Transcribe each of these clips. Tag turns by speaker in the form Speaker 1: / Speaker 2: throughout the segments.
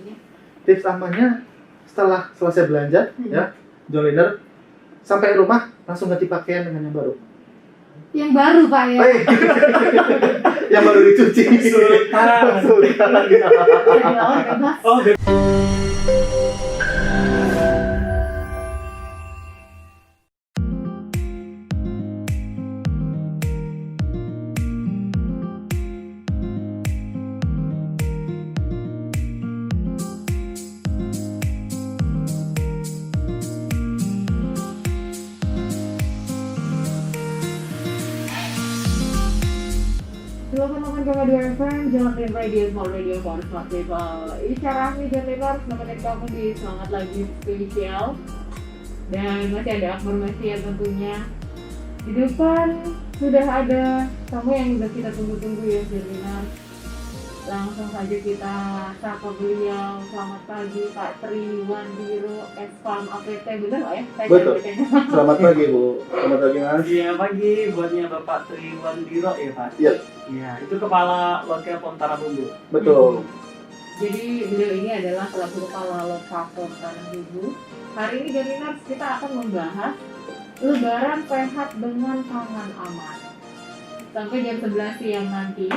Speaker 1: amannya?
Speaker 2: Tips amannya setelah selesai belanja ya, John Liner sampai rumah langsung ganti pakaian dengan yang baru.
Speaker 1: Yang baru Pak ya?
Speaker 2: Yang baru dicuci.
Speaker 3: Sultan.
Speaker 1: Jadi lawan bebas.
Speaker 3: Oh,
Speaker 1: FM, Jalan Radio, Small Radio for Smart People. Isya Rahmi dan Lebar menemani kamu di Semangat Lagi spesial. Dan masih ada Akbar Mesya tentunya. Di depan sudah ada tamu yang sudah kita tunggu-tunggu ya, Jelina. Langsung saja kita sapa beliau. Selamat pagi Pak Triwandiro, Esfam APT, benar Pak ya? Saya
Speaker 2: Betul. Selamat pagi Bu. Selamat pagi Mas.
Speaker 3: iya pagi buatnya Bapak Triwandiro ya Pak?
Speaker 2: Iya.
Speaker 3: Iya, itu kepala Lokal Pom Tanah Bumbu.
Speaker 2: Betul.
Speaker 1: Jadi beliau ini adalah selaku kepala Lokapom Tanah Bumbu. Hari ini Galinars kita akan membahas Lebaran sehat dengan pangan aman. Sampai jam 11 siang nanti.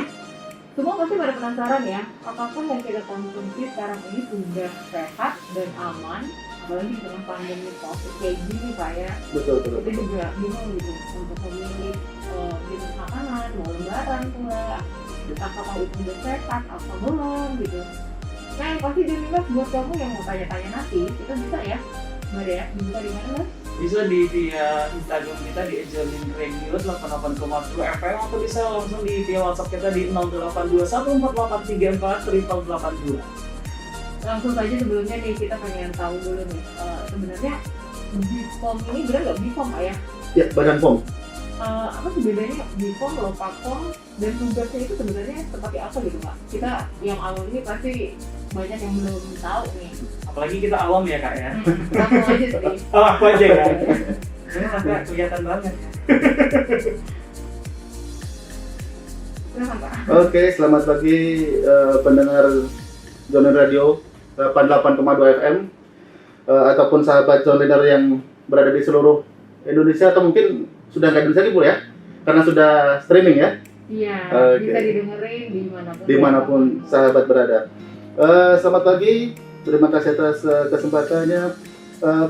Speaker 1: Semua pasti pada penasaran ya, apapun yang kita konsumsi sekarang ini sudah sehat dan aman, apalagi di tengah pandemi COVID kayak gini Pak ya.
Speaker 2: Betul.
Speaker 1: Kita juga bingung gitu untuk memilih jenis makanan, mau lebaran pula, apakah itu udah sehat atau belum gitu. Nah yang pasti Galinars buat kamu yang mau tanya-tanya nanti, kita bisa ya, Mbak Dea, bisa di mana Mas?
Speaker 3: Bisa di via Instagram kita di Ejalin Radio 88,2 FM atau bisa langsung di via WhatsApp kita di 082148348882.
Speaker 1: Langsung saja sebelumnya nih kita pengen tahu dulu nih sebenarnya BPOM ini benar nggak BPOM Pak ya?
Speaker 2: Ya, Badan POM.
Speaker 1: Apa sih bedanya BPOM, Lokapom dan tugasnya itu sebenarnya seperti apa gitu Pak? Kita yang awal ini pasti banyak yang belum tahu nih.
Speaker 3: Apalagi kita awam ya Kak ya.
Speaker 1: Langsung aja sih.
Speaker 3: Oh aku aja kan. Ini agak kelihatan banget.
Speaker 1: Silakan Pak.
Speaker 2: Oke, selamat pagi pendengar John Liner Radio 88,2 FM ataupun sahabat John Liner yang berada di seluruh Indonesia atau mungkin sudah nggak Indonesia Bu ya, karena sudah streaming ya.
Speaker 1: Iya,
Speaker 2: Oke.
Speaker 1: bisa didengerin dimanapun.
Speaker 2: Dimanapun sahabat berada. Selamat pagi, terima kasih atas kesempatannya.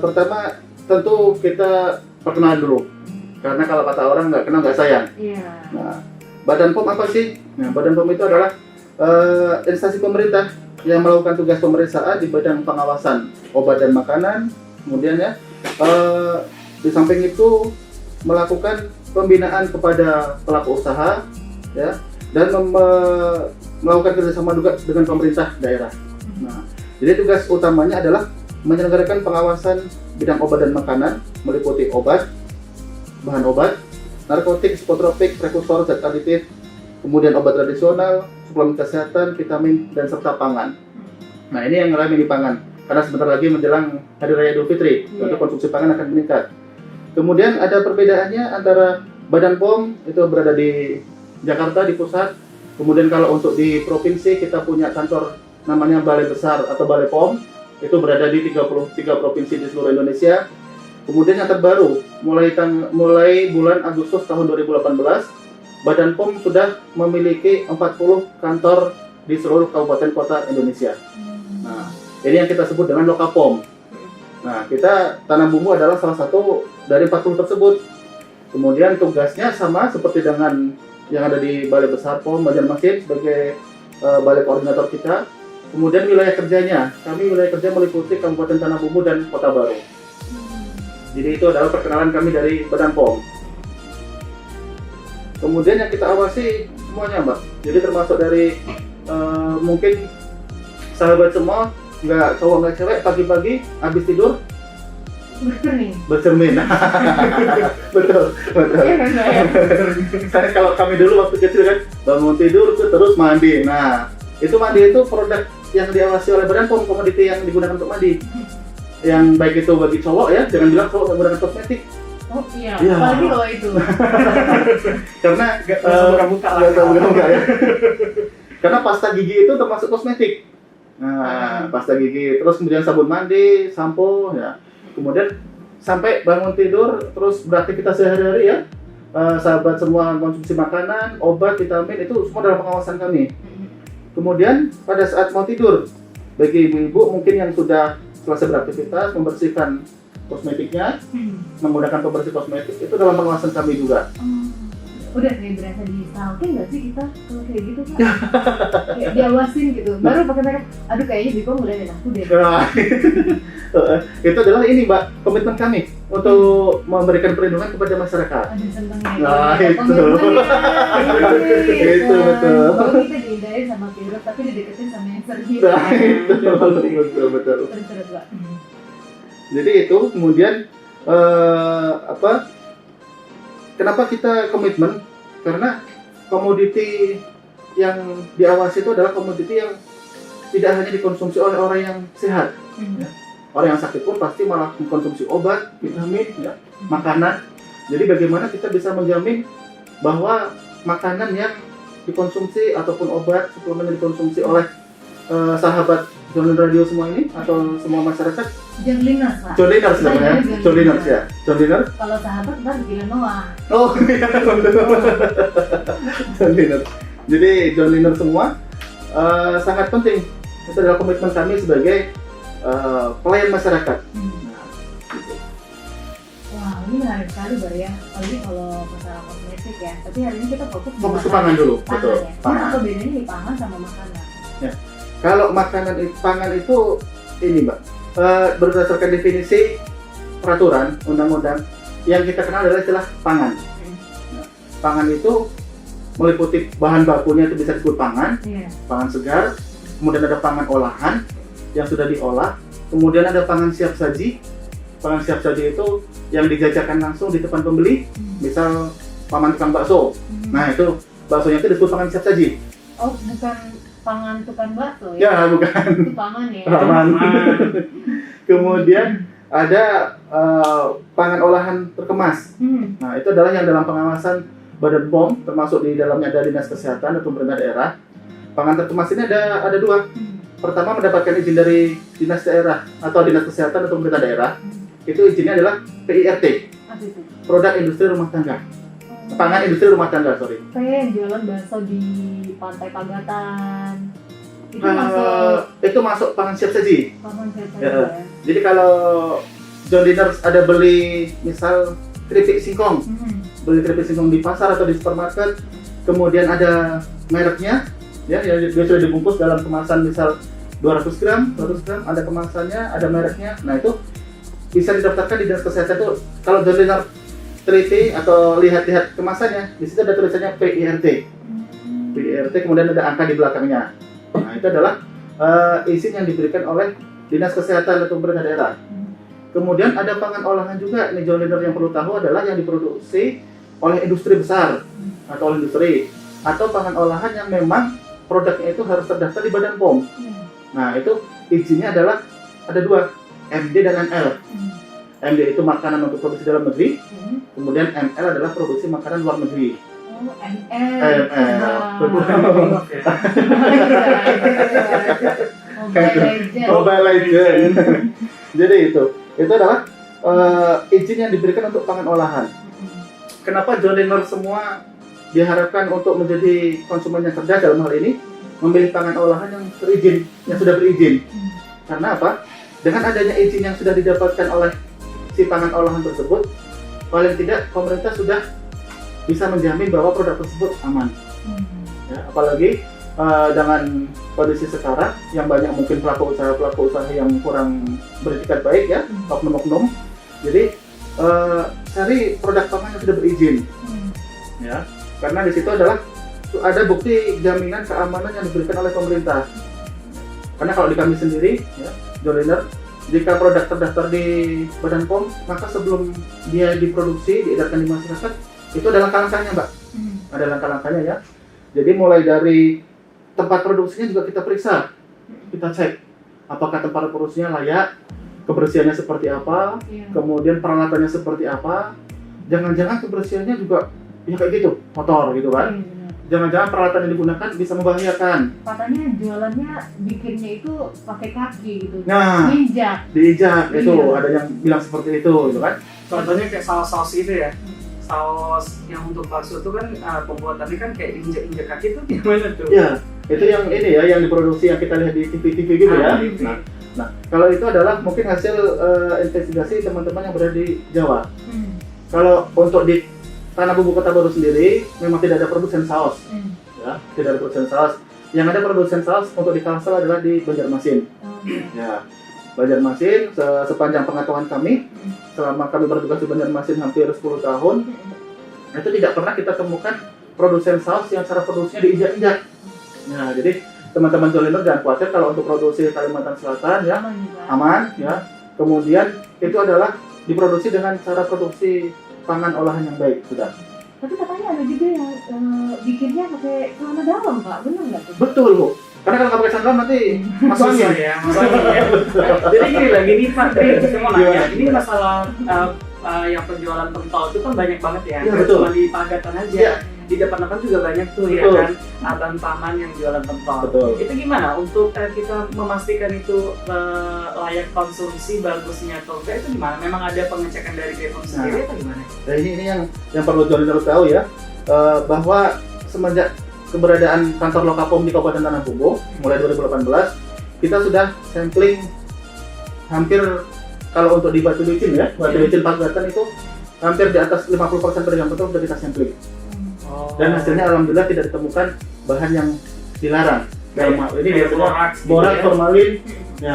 Speaker 2: Pertama tentu kita perkenalan dulu, karena kalau kata orang nggak kenal nggak sayang.
Speaker 1: Iya.
Speaker 2: Nah, Badan POM apa sih? Nah, Badan POM itu adalah instansi pemerintah yang melakukan tugas pemeriksaan di bidang pengawasan obat dan makanan. Kemudian ya, di samping itu melakukan pembinaan kepada pelaku usaha, ya, dan melakukan kerjasama juga dengan pemerintah daerah. Nah, jadi tugas utamanya adalah menyelenggarakan pengawasan bidang obat dan makanan, meliputi obat, bahan obat, narkotik, psikotropik, prekursor, zat aditif, kemudian obat tradisional, suplemen kesehatan, vitamin, dan serta pangan. Nah, ini yang ramai di pangan, karena sebentar lagi menjelang Hari Raya Idul Fitri, tentu konsumsi pangan akan meningkat. Kemudian ada perbedaannya antara Badan POM itu berada di Jakarta di pusat. Kemudian kalau untuk di provinsi kita punya kantor namanya Balai Besar atau Balai POM, itu berada di 33 provinsi di seluruh Indonesia. Kemudian yang terbaru mulai bulan Agustus tahun 2018, Badan POM sudah memiliki 40 kantor di seluruh kabupaten kota Indonesia. Nah, ini yang kita sebut dengan Lokapom. Nah, kita Tanah Bumbu adalah salah satu dari 40 tersebut. Kemudian tugasnya sama seperti dengan yang ada di Balai Besar POM Banjarmasin sebagai balai koordinator kita. Kemudian wilayah kerjanya, kami wilayah kerja meliputi Kabupaten Tanah Bumbu dan Kota Baru. Jadi itu adalah perkenalan kami dari Badan POM. Kemudian yang kita awasi semuanya Mbak. Jadi termasuk dari mungkin sahabat semua, nggak cowok nggak cewek, pagi-pagi habis tidur bercermin. betul. Saya kalau kami dulu waktu kecil kan bangun tidur terus mandi. Nah, itu mandi itu produk yang diawasi oleh Badan POM, komoditi yang digunakan untuk mandi. Yang baik itu bagi cowok ya, jangan bilang cowok menggunakan kosmetik.
Speaker 1: Oh iya,
Speaker 2: Ya.
Speaker 1: apalagi kalau itu.
Speaker 2: Karena
Speaker 3: Nggak buka lah.
Speaker 2: ya. Karena pasta gigi itu termasuk kosmetik. Nah, pasta gigi, terus kemudian sabun mandi, sampo, ya. Kemudian sampai bangun tidur, terus beraktivitas sehari-hari ya. Sahabat semua konsumsi makanan, obat, vitamin itu semua dalam pengawasan kami. Kemudian pada saat mau tidur, bagi ibu-ibu mungkin yang sudah selesai beraktivitas, membersihkan kosmetiknya, menggunakan pembersih kosmetik itu dalam pengawasan kami juga.
Speaker 1: Udah kayak berasa di stalking nggak sih kita kalau kayak gitu kan? Kayak diawasin gitu. Baru pakai makeup, aduh kayaknya Bipom udah ada aku deh.
Speaker 2: Nah, itu adalah ini Mbak, komitmen kami untuk memberikan perlindungan kepada masyarakat.
Speaker 1: Aduh seneng ya.
Speaker 2: Nah, itu.
Speaker 1: Itu
Speaker 2: Itu betul.
Speaker 1: Bahwa kita dihindarin sama virus tapi dideketin sama yang serius.
Speaker 2: Nah, itu betul.
Speaker 1: Terus Mbak.
Speaker 2: Jadi itu kemudian kenapa kita komitmen? Karena komoditi yang diawasi itu adalah komoditi yang tidak hanya dikonsumsi oleh orang yang sehat. Orang yang sakit pun pasti malah mengkonsumsi obat, vitamin, ya, makanan. Jadi bagaimana kita bisa menjamin bahwa makanan yang dikonsumsi ataupun obat suplemen yang dikonsumsi oleh sahabat John Radio semua ini atau semua masyarakat?
Speaker 1: John Liners Pak.
Speaker 2: John Liners namanya, John Liners ya. John Liners.
Speaker 1: Kalau sahabat ntar bilang Noah.
Speaker 2: Oh iya, John Liners. Jadi John Liners semua sangat penting. Itu adalah komitmen kami sebagai pelayan masyarakat.
Speaker 1: Wah, ini menarik sekali Bar ya. Apalagi kalau masalah kosmetik ya. Tapi hari ini kita fokus
Speaker 2: Fokus ke pangan dulu,
Speaker 1: Pangan
Speaker 2: betul.
Speaker 1: ya. Nah,
Speaker 2: Pangan.
Speaker 1: apa bedanya nih pangan sama makanan?
Speaker 2: Kalau makanan pangan itu ini Mbak, berdasarkan definisi peraturan undang-undang yang kita kenal adalah istilah pangan. Nah, pangan itu meliputi bahan bakunya itu bisa disebut pangan, pangan segar, kemudian ada pangan olahan yang sudah diolah, kemudian ada pangan siap saji. Pangan siap saji itu yang dijajakan langsung di depan pembeli, misal paman tukang bakso. Nah itu baksonya itu disebut pangan siap saji.
Speaker 1: Oh, bukan pangan tukang bakso ya?
Speaker 2: Ya bukan.
Speaker 1: Itu pangan ya?
Speaker 2: Pangan. Kemudian ada pangan olahan terkemas. Nah itu adalah yang dalam pengawasan Badan POM, termasuk di dalamnya ada Dinas Kesehatan atau pemerintah daerah. Pangan terkemas ini ada dua. Pertama mendapatkan izin dari Dinas Daerah atau Dinas Kesehatan atau pemerintah daerah. Itu izinnya adalah PIRT,
Speaker 1: Apa itu?
Speaker 2: Produk Industri Rumah Tangga. Pangan Industri Rumah Tangga, sorry.
Speaker 1: Kayak yang jualan bakso di Pantai Pagatan. Itu
Speaker 2: Itu masuk pangan siap saji.
Speaker 1: pangan siapa
Speaker 2: Ya.
Speaker 1: ya?
Speaker 2: Jadi kalau John Liners ada beli misal keripik singkong, beli keripik singkong di pasar atau di supermarket, kemudian ada mereknya, ya dia sudah dibungkus dalam kemasan misal 200 gram, ada kemasannya, ada mereknya. Nah itu bisa didaftarkan di Dinas Kesehatan tuh. Kalau John Liners teliti atau lihat-lihat kemasannya, di situ ada tulisannya PIRT. PIRT kemudian ada angka di belakangnya. Nah itu adalah izin yang diberikan oleh Dinas Kesehatan atau pemerintah daerah. Kemudian ada pangan olahan juga. Nih John Liners yang perlu tahu adalah yang diproduksi oleh industri besar atau oleh industri, atau pangan olahan yang memang produknya itu harus terdaftar di Badan POM. Nah itu izinnya adalah ada dua, MD dan ML. MD itu makanan untuk produksi dalam negeri, kemudian ML adalah produksi makanan luar negeri.
Speaker 1: Oh, ML.
Speaker 2: Mobile Legend. Jadi itu adalah izin yang diberikan untuk pangan olahan. Kenapa John Liners semua diharapkan untuk menjadi konsumen yang cerdas dalam hal ini, memilih pangan olahan yang berizin, yang sudah berizin. Karena apa? Dengan adanya izin yang sudah didapatkan oleh si pangan olahan tersebut, paling tidak pemerintah sudah bisa menjamin bahwa produk tersebut aman. Ya, apalagi dengan kondisi sekarang yang banyak mungkin pelaku usaha yang kurang beretikat baik ya, oknum-oknum. Jadi cari produk pangan yang sudah berizin. Ya, karena di situ adalah ada bukti jaminan keamanan yang diberikan oleh pemerintah. Karena kalau di kami sendiri, ya, John Liners, jika produk terdaftar di Badan POM, maka sebelum dia diproduksi, diedarkan di masyarakat, itu ada langkah-langkahnya, Mbak. Ada langkah-langkahnya ya. Jadi mulai dari tempat produksinya juga kita periksa, kita cek apakah tempat produksinya layak, kebersihannya seperti apa, kemudian peralatannya seperti apa. Jangan-jangan kebersihannya juga ya kayak gitu, kotor gitu kan. jangan-jangan peralatan yang digunakan bisa membahayakan.
Speaker 1: Katanya jualannya bikinnya itu pakai kaki gitu.
Speaker 2: Nah,
Speaker 1: Injak.
Speaker 2: diijak itu
Speaker 1: Iya.
Speaker 2: ada yang bilang seperti itu gitu kan.
Speaker 3: Contohnya kayak saus-saus itu ya. Saus yang untuk bakso itu kan pembuatannya kan kayak injak-injak kaki itu gimana tuh?
Speaker 2: Ya, itu yang ini ya, yang diproduksi yang kita lihat di TV-TV gitu ya.
Speaker 3: Gitu.
Speaker 2: Nah, kalau itu adalah mungkin hasil investigasi teman-teman yang berada di Jawa. Kalau untuk di Tanah Bumbu Kota Baru sendiri, memang tidak ada produsen saus. Ya, tidak ada produsen saus. Yang ada produsen saus untuk di Kalsel adalah di Banjarmasin. Ya, Banjarmasin sepanjang pengetahuan kami, selama kami bertugas di Banjarmasin hampir 10 tahun, itu tidak pernah kita temukan produsen saus yang cara produksinya diinjak-injak. Nah, jadi teman-teman Joliner jangan khawatir kalau untuk produksi Kalimantan Selatan ya aman ya. Kemudian itu adalah diproduksi dengan cara produksi pangan olahan yang baik sudah.
Speaker 1: Tapi katanya ada juga yang bikinnya pakai celana dalam, Pak. Benar nggak tuh?
Speaker 2: Betul, Bu. Karena kalau nggak pakai sandal nanti masuk
Speaker 3: Susah
Speaker 2: angin.
Speaker 3: ya, masalahnya ya. Jadi gini lagi nih Pak, saya mau nanya, ini masalah yang penjualan pentol itu kan banyak banget ya,
Speaker 2: Iya,
Speaker 3: nggak
Speaker 2: betul.
Speaker 3: cuma di Pagatan aja.
Speaker 2: Iya.
Speaker 3: Di depan-depan juga banyak tuh ya
Speaker 2: Betul.
Speaker 3: kan, abang paman yang jualan pentol.
Speaker 2: Betul.
Speaker 3: Itu gimana untuk kita memastikan itu layak konsumsi, bagusnya atau enggak, itu gimana? Memang ada pengecekan dari BPOM sendiri atau gimana?
Speaker 2: Nah, ini yang perlu Joliner tahu ya, bahwa semenjak keberadaan kantor Lokapom di Kabupaten Tanah Bumbu mulai 2018, kita sudah sampling hampir, kalau untuk di Batu Licin ya, Batu Licin Pagatan itu hampir di atas 50% pedagang pentol sudah kita sampling. Dan hasilnya alhamdulillah tidak ditemukan bahan yang dilarang. Dalam hal ini
Speaker 3: kayak
Speaker 2: biasanya
Speaker 3: borax gitu
Speaker 2: borax,
Speaker 3: ya.
Speaker 2: formalin, ya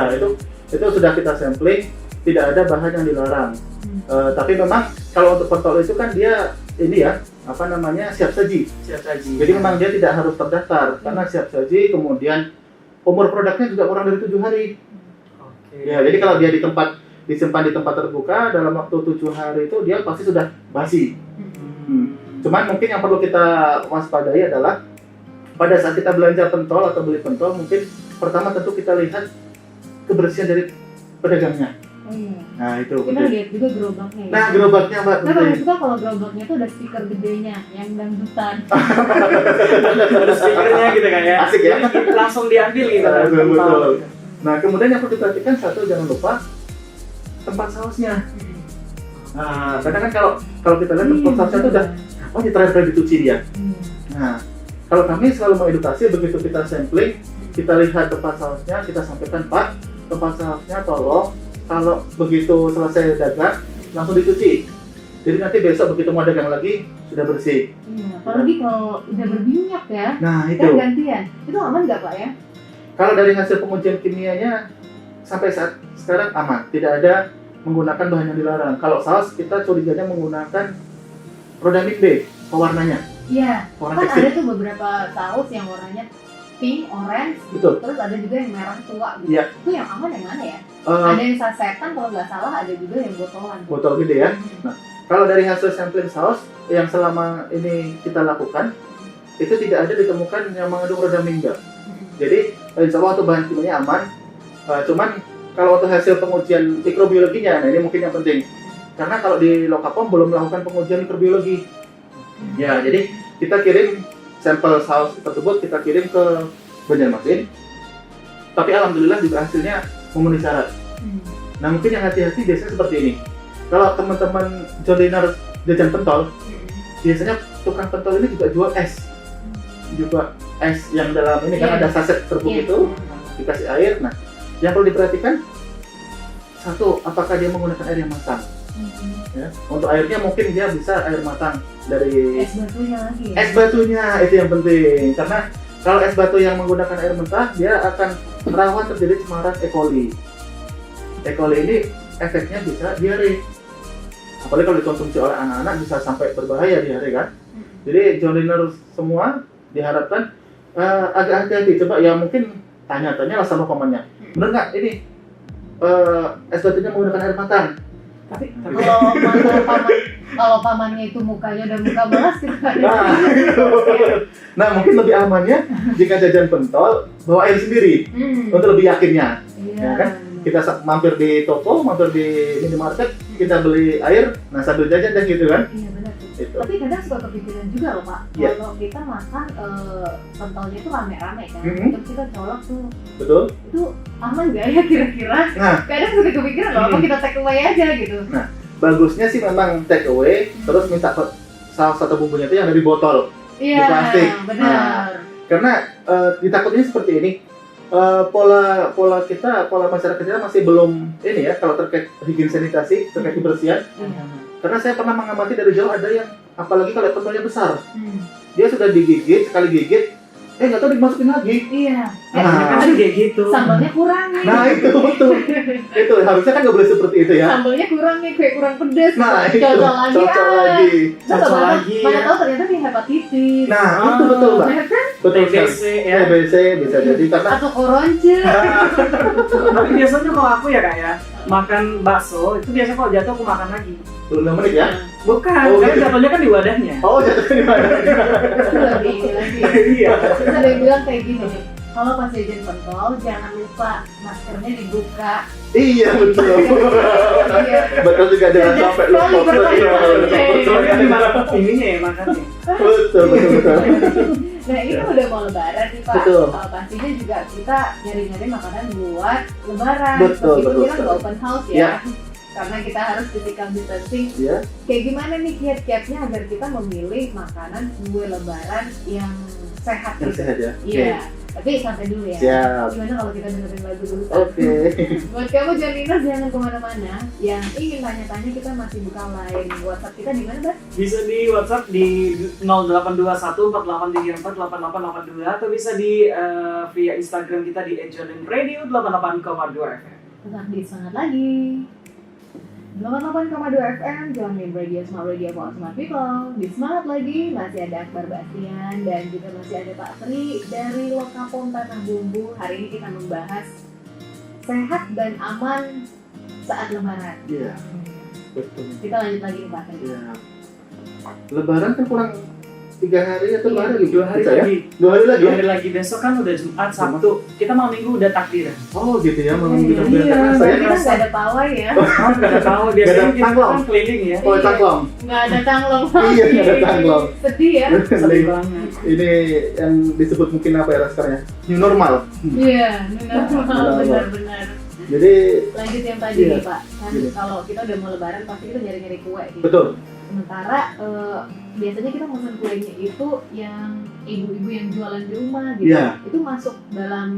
Speaker 2: itu sudah kita sampling, tidak ada bahan yang dilarang. Tapi memang kalau untuk pentol itu kan dia ini ya, apa namanya, siap saji.
Speaker 3: Siap saji.
Speaker 2: Jadi memang dia tidak harus terdaftar karena siap saji. Kemudian umur produknya juga kurang dari 7 hari.
Speaker 3: Oke.
Speaker 2: Ya, jadi kalau dia disimpan di tempat terbuka dalam waktu 7 hari itu dia pasti sudah basi. Cuman mungkin yang perlu kita waspadai adalah pada saat kita belanja pentol atau beli pentol, mungkin pertama tentu kita lihat kebersihan dari pedagangnya.
Speaker 1: Oh iya.
Speaker 2: Nah itu
Speaker 1: Kita
Speaker 2: penting.
Speaker 1: lihat juga gerobaknya ya.
Speaker 2: Nah gerobaknya Mbak
Speaker 1: Nah, paling
Speaker 2: penting.
Speaker 1: suka kalau gerobaknya tuh ada stiker gedenya yang dangdutan.
Speaker 3: Ada stikernya gitu kan ya.
Speaker 2: Asik ya.
Speaker 3: Jadi langsung diambil gitu kan.
Speaker 2: Betul,
Speaker 3: pentol.
Speaker 2: betul. Nah kemudian yang perlu diperhatikan satu, jangan lupa tempat sausnya. Nah kadang kan kalau kita lihat tempat sausnya itu udah ini terakhir dicuci dia. Nah kalau kami selalu mengedukasi, begitu kita sampling, kita lihat tempat sausnya, kita sampaikan, Pak, tempat sausnya tolong kalau begitu selesai dagang langsung dicuci. Jadi nanti besok begitu mau dagang lagi sudah bersih.
Speaker 1: Iya, apalagi kalau udah berminyak ya.
Speaker 2: Nah
Speaker 1: Kan
Speaker 2: itu.
Speaker 1: gantian. Itu aman nggak, Pak ya?
Speaker 2: Kalau dari hasil pengujian kimianya sampai saat sekarang aman, tidak ada menggunakan bahan yang dilarang. Kalau saus kita curiganya menggunakan rodamin B pewarnanya,
Speaker 1: Iya.
Speaker 2: pewarna
Speaker 1: Kan ada
Speaker 2: tekstil.
Speaker 1: tuh beberapa saus yang warnanya pink, orange,
Speaker 2: Betul.
Speaker 1: terus ada juga yang merah tua gitu.
Speaker 2: Iya.
Speaker 1: Itu yang aman yang mana ya?
Speaker 2: Eh,
Speaker 1: Ada yang sasetan kalau nggak salah, ada juga yang botolan.
Speaker 2: botol gede ya. Kalau dari hasil sampling saus yang selama ini kita lakukan, itu tidak ada ditemukan yang mengandung rodamin B. Jadi insya Allah untuk bahan kimianya aman. Cuman kalau untuk hasil pengujian mikrobiologinya, nah ini mungkin yang penting. Karena kalau di Lokapom belum melakukan pengujian mikrobiologi. Ya, jadi kita kirim sampel saus tersebut, kita kirim ke Banjarmasin. Tapi alhamdulillah juga hasilnya memenuhi syarat. Nah mungkin yang hati-hati biasanya seperti ini. Kalau teman-teman Joliner jajan pentol, biasanya tukang pentol ini juga jual es. Juga es yang dalam ini kan
Speaker 1: Iya.
Speaker 2: ada saset serbuk
Speaker 1: Iya.
Speaker 2: itu, dikasih air. Nah, yang perlu diperhatikan, satu, apakah dia menggunakan air yang matang? Ya. Untuk airnya mungkin dia bisa air matang dari
Speaker 1: Es batunya lagi ya?
Speaker 2: es batunya, itu yang penting. Karena kalau es batu yang menggunakan air mentah, dia akan rawan terjadi cemaran E. coli. E. coli ini efeknya bisa diare. Apalagi kalau dikonsumsi oleh anak-anak bisa sampai berbahaya diare kan. Jadi Joliner semua diharapkan agak hati-hati. Coba ya mungkin tanya-tanya lah sama pamannya. Bener nggak ini es batunya menggunakan air matang?
Speaker 3: Tapi
Speaker 1: Kalau pamannya itu mukanya udah muka balas kita nggak ada.
Speaker 2: Nah, nah mungkin lebih amannya jika jajan pentol bawa air sendiri untuk lebih yakinnya.
Speaker 1: Iya.
Speaker 2: Ya kan? Kita mampir di toko, mampir di minimarket, kita beli air, nah sambil jajan dan gitu kan.
Speaker 1: Iya benar tuh.
Speaker 2: Itu.
Speaker 1: Tapi kadang suka kepikiran juga loh Pak,
Speaker 2: Iya.
Speaker 1: kalau kita makan pentolnya itu rame-rame kan,
Speaker 2: Mhm.
Speaker 1: terus kita colok tuh,
Speaker 2: Betul.
Speaker 1: itu aman gak ya kira-kira?
Speaker 2: Nah.
Speaker 1: Kadang suka kepikiran loh, apa kita take away aja gitu.
Speaker 2: Bagusnya sih memang take away, terus minta salah satu bumbunya itu yang dari botol.
Speaker 1: Iya,
Speaker 2: plastik.
Speaker 1: benar.
Speaker 2: Karena ditakutnya seperti ini, pola masyarakat kita masih belum ini ya kalau terkait higien sanitasi, terkait kebersihan. Karena saya pernah mengamati dari jauh ada yang apalagi kalau pentolnya besar, dia sudah digigit sekali gigit, nggak tahu dimasukin lagi.
Speaker 1: Iya.
Speaker 3: Kan kayak gitu.
Speaker 1: Sambalnya kurang nih.
Speaker 2: Nah itu betul. Itu harusnya kan nggak boleh seperti itu ya.
Speaker 1: Sambalnya kurang nih, kayak kurang pedes.
Speaker 2: Nah itu
Speaker 1: Cocok lagi.
Speaker 2: cocok lagi.
Speaker 3: Cocok lagi.
Speaker 1: Mana tahu ternyata dia hepatitis.
Speaker 2: Nah itu betul Mbak.
Speaker 1: Bener kan?
Speaker 2: Betul sekali.
Speaker 3: TBC ya.
Speaker 2: TBC bisa jadi karena
Speaker 1: Atau koronce.
Speaker 3: Tapi biasanya kalau aku ya Kak ya, makan bakso itu biasanya kalau jatuh aku makan lagi.
Speaker 2: belum 6 menit ya.
Speaker 3: Bukan,
Speaker 2: Oh,
Speaker 3: karena
Speaker 2: gitu.
Speaker 3: jatuhnya kan di wadahnya.
Speaker 2: Oh jatuhnya di mana?
Speaker 1: Lebih lagi.
Speaker 3: Iya.
Speaker 1: Terus ada yang bilang kayak gini nih, kalau pas jajan pentol jangan lupa maskernya dibuka.
Speaker 2: Iya betul.
Speaker 1: Iya.
Speaker 2: Betul juga jangan
Speaker 1: Cerdas
Speaker 2: sampai
Speaker 1: sekali
Speaker 2: lupa.
Speaker 1: bertanya.
Speaker 3: Soalnya di mana ininya ya makannya.
Speaker 2: Betul.
Speaker 1: Nah ini kan udah mau lebaran nih Pak.
Speaker 2: Betul.
Speaker 1: Pastinya juga kita nyari-nyari makanan buat lebaran.
Speaker 2: Betul,
Speaker 1: Meskipun
Speaker 2: betul
Speaker 1: kita nggak
Speaker 2: sekali.
Speaker 1: open house
Speaker 2: Ya.
Speaker 1: ya. Karena kita harus physical distancing.
Speaker 2: Ya.
Speaker 1: Kayak gimana nih kiat-kiatnya agar kita memilih makanan kue lebaran yang sehat
Speaker 2: Yang
Speaker 1: gitu?
Speaker 2: sehat ya.
Speaker 1: Iya. Tapi santai dulu ya.
Speaker 2: Siap.
Speaker 1: Gimana kalau kita dengerin lagu dulu Pak?
Speaker 2: Oke.
Speaker 1: Buat kamu Janina jangan kemana-mana. Yang ingin tanya-tanya kita masih buka line WhatsApp kita di mana Bas?
Speaker 3: Bisa di WhatsApp di 0821 4834 8882 atau bisa di via Instagram kita di @jolinradio 88,2 FM.
Speaker 1: Tetap di semangat lagi. 88,2 FM, Johnny Radio, Smart Radio for Smart People. Di semangat lagi, masih ada Akbar Bastian dan juga masih ada Pak Tri dari Lokapom Tanah Bumbu. Hari ini kita membahas sehat dan aman saat lebaran.
Speaker 2: Iya. Betul.
Speaker 1: Kita lanjut lagi nih Pak Tri.
Speaker 2: Iya. Lebaran kan kurang 3 hari atau 2 hari lagi.
Speaker 3: 2 hari
Speaker 2: Bisa ya?
Speaker 3: lagi.
Speaker 2: 2 hari lagi.
Speaker 3: 2 hari lagi besok kan udah Jumat, Sabtu. Kita malam Minggu udah takbiran.
Speaker 2: Oh gitu ya, malam
Speaker 1: Iya,
Speaker 2: kita
Speaker 3: iya.
Speaker 2: bilang
Speaker 1: Kita
Speaker 2: saya
Speaker 1: nggak ada pawai ya,
Speaker 3: Oh, nggak ada tahu
Speaker 2: Nggak
Speaker 3: biasanya
Speaker 2: ada
Speaker 3: kita
Speaker 2: tangglong.
Speaker 3: kan keliling ya.
Speaker 2: oh cangklong.
Speaker 1: nggak ada tanglong.
Speaker 2: Iya, nggak ada tanglong.
Speaker 1: Sedih ya.
Speaker 3: Sedih banget.
Speaker 2: Ini yang disebut mungkin apa ya sekarang ya? New normal.
Speaker 1: Iya, benar
Speaker 2: Benar.
Speaker 1: benar.
Speaker 2: Jadi
Speaker 1: Lanjut yang tadi
Speaker 2: Iya.
Speaker 1: nih Pak, kan
Speaker 2: Iya.
Speaker 1: kalau kita udah mau lebaran pasti kita nyari-nyari kue gitu.
Speaker 2: betul.
Speaker 1: Sementara biasanya kita pesan kuenya itu yang ibu-ibu yang jualan di rumah gitu.
Speaker 2: Iya.
Speaker 1: Itu masuk dalam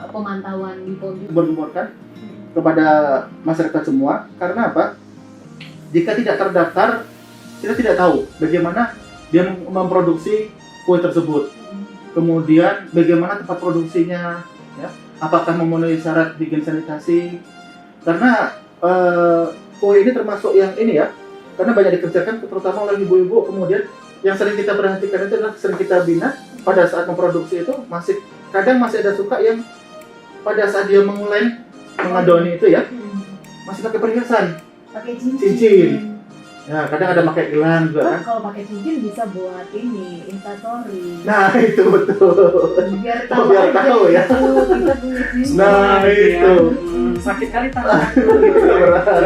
Speaker 1: pemantauan di POM juga.
Speaker 2: Bergemborkan kepada masyarakat semua karena apa? Jika tidak terdaftar, kita tidak tahu bagaimana dia memproduksi kue tersebut. Kemudian bagaimana tempat produksinya, ya, apakah memenuhi syarat higien sanitasi? Karena kue ini termasuk yang ini ya, karena banyak dikerjakan terutama oleh ibu-ibu. Kemudian yang sering kita perhatikan itu adalah sering kita bina pada saat memproduksi itu kadang masih ada suka yang pada saat dia mengadoni itu ya masih pakai perhiasan.
Speaker 1: Pakai cincin.
Speaker 2: Cincin. Ya, kadang ada pakai gelang juga kan.
Speaker 1: Kalau pakai cincin bisa buat ini instastory.
Speaker 2: Nah, itu betul.
Speaker 1: Biar
Speaker 2: Oh, biar
Speaker 1: aja
Speaker 2: tahu ya.
Speaker 1: gitu, kita punya cincin.
Speaker 2: Nah,
Speaker 3: Gitu ya.
Speaker 2: itu.
Speaker 3: Sakit kali tanganku gitu.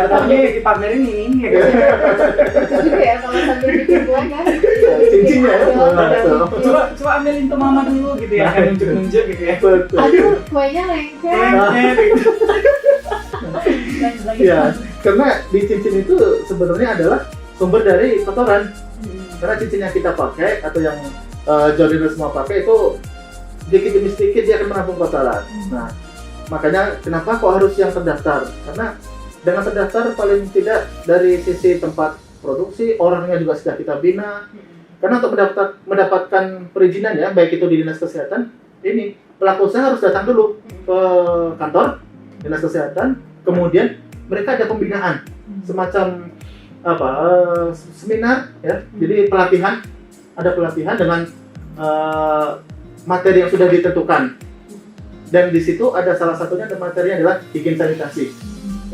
Speaker 3: Tapi dipamerin ini ya.
Speaker 1: Itu juga ya kalau sambil bikin kue kan.
Speaker 2: Cincinnya ya,
Speaker 1: Betul.
Speaker 3: Coba ambilin tuh mama dulu gitu ya, kan nunjuk-nunjuk gitu ya.
Speaker 2: Betul.
Speaker 1: Aduh, kuenya lengket. Lanjut lagi.
Speaker 2: Ya, karena di cincin itu sebenarnya adalah sumber dari kotoran. Karena cincin yang kita pakai atau yang Jolina semua pakai itu sedikit demi sedikit dia akan menampung kotoran. Nah, makanya kenapa kok harus yang terdaftar? Karena dengan terdaftar paling tidak dari sisi tempat produksi, orangnya juga sudah kita bina. Karena untuk mendapatkan perizinan ya, baik itu di Dinas Kesehatan, ini pelaku usaha harus datang dulu ke kantor Dinas Kesehatan, kemudian mereka ada pembinaan semacam seminar ya. Jadi ada pelatihan dengan materi yang sudah ditentukan. Dan di situ ada salah satunya materi adalah higien sanitasi.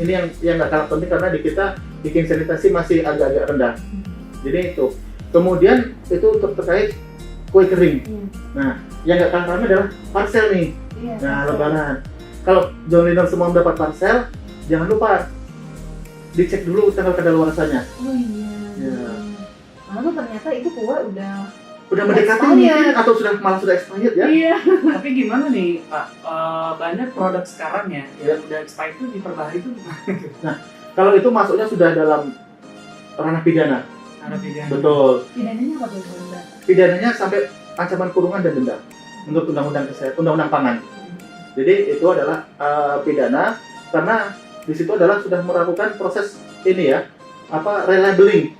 Speaker 2: Ini yang nggak kalah penting karena di kita higien sanitasi masih agak-agak rendah. Jadi itu. Kemudian itu terkait kue kering. Nah, yang nggak kalah ramai adalah parsel nih.
Speaker 1: Iya,
Speaker 2: Nah, lebaran. kalau John Liner semua mendapat parcel, jangan lupa dicek dulu tanggal kadaluarsanya.
Speaker 1: Oh iya.
Speaker 2: Ya.
Speaker 1: Lalu ternyata itu kue
Speaker 2: Udah mendekati mungkin atau malah sudah expired ya?
Speaker 1: Iya.
Speaker 3: Tapi gimana nih Pak, banyak produk sekarang ya yang udah expired itu diperbaharui itu gimana?
Speaker 2: Kalau itu masuknya sudah dalam ranah pidana.
Speaker 3: Ada pilihan.
Speaker 2: Betul.
Speaker 1: Pidananya apa tuh Bunda?
Speaker 2: Pidananya sampai ancaman kurungan dan denda menurut undang-undang pangan. Jadi itu adalah pidana karena di situ adalah sudah melakukan proses ini ya, relabeling.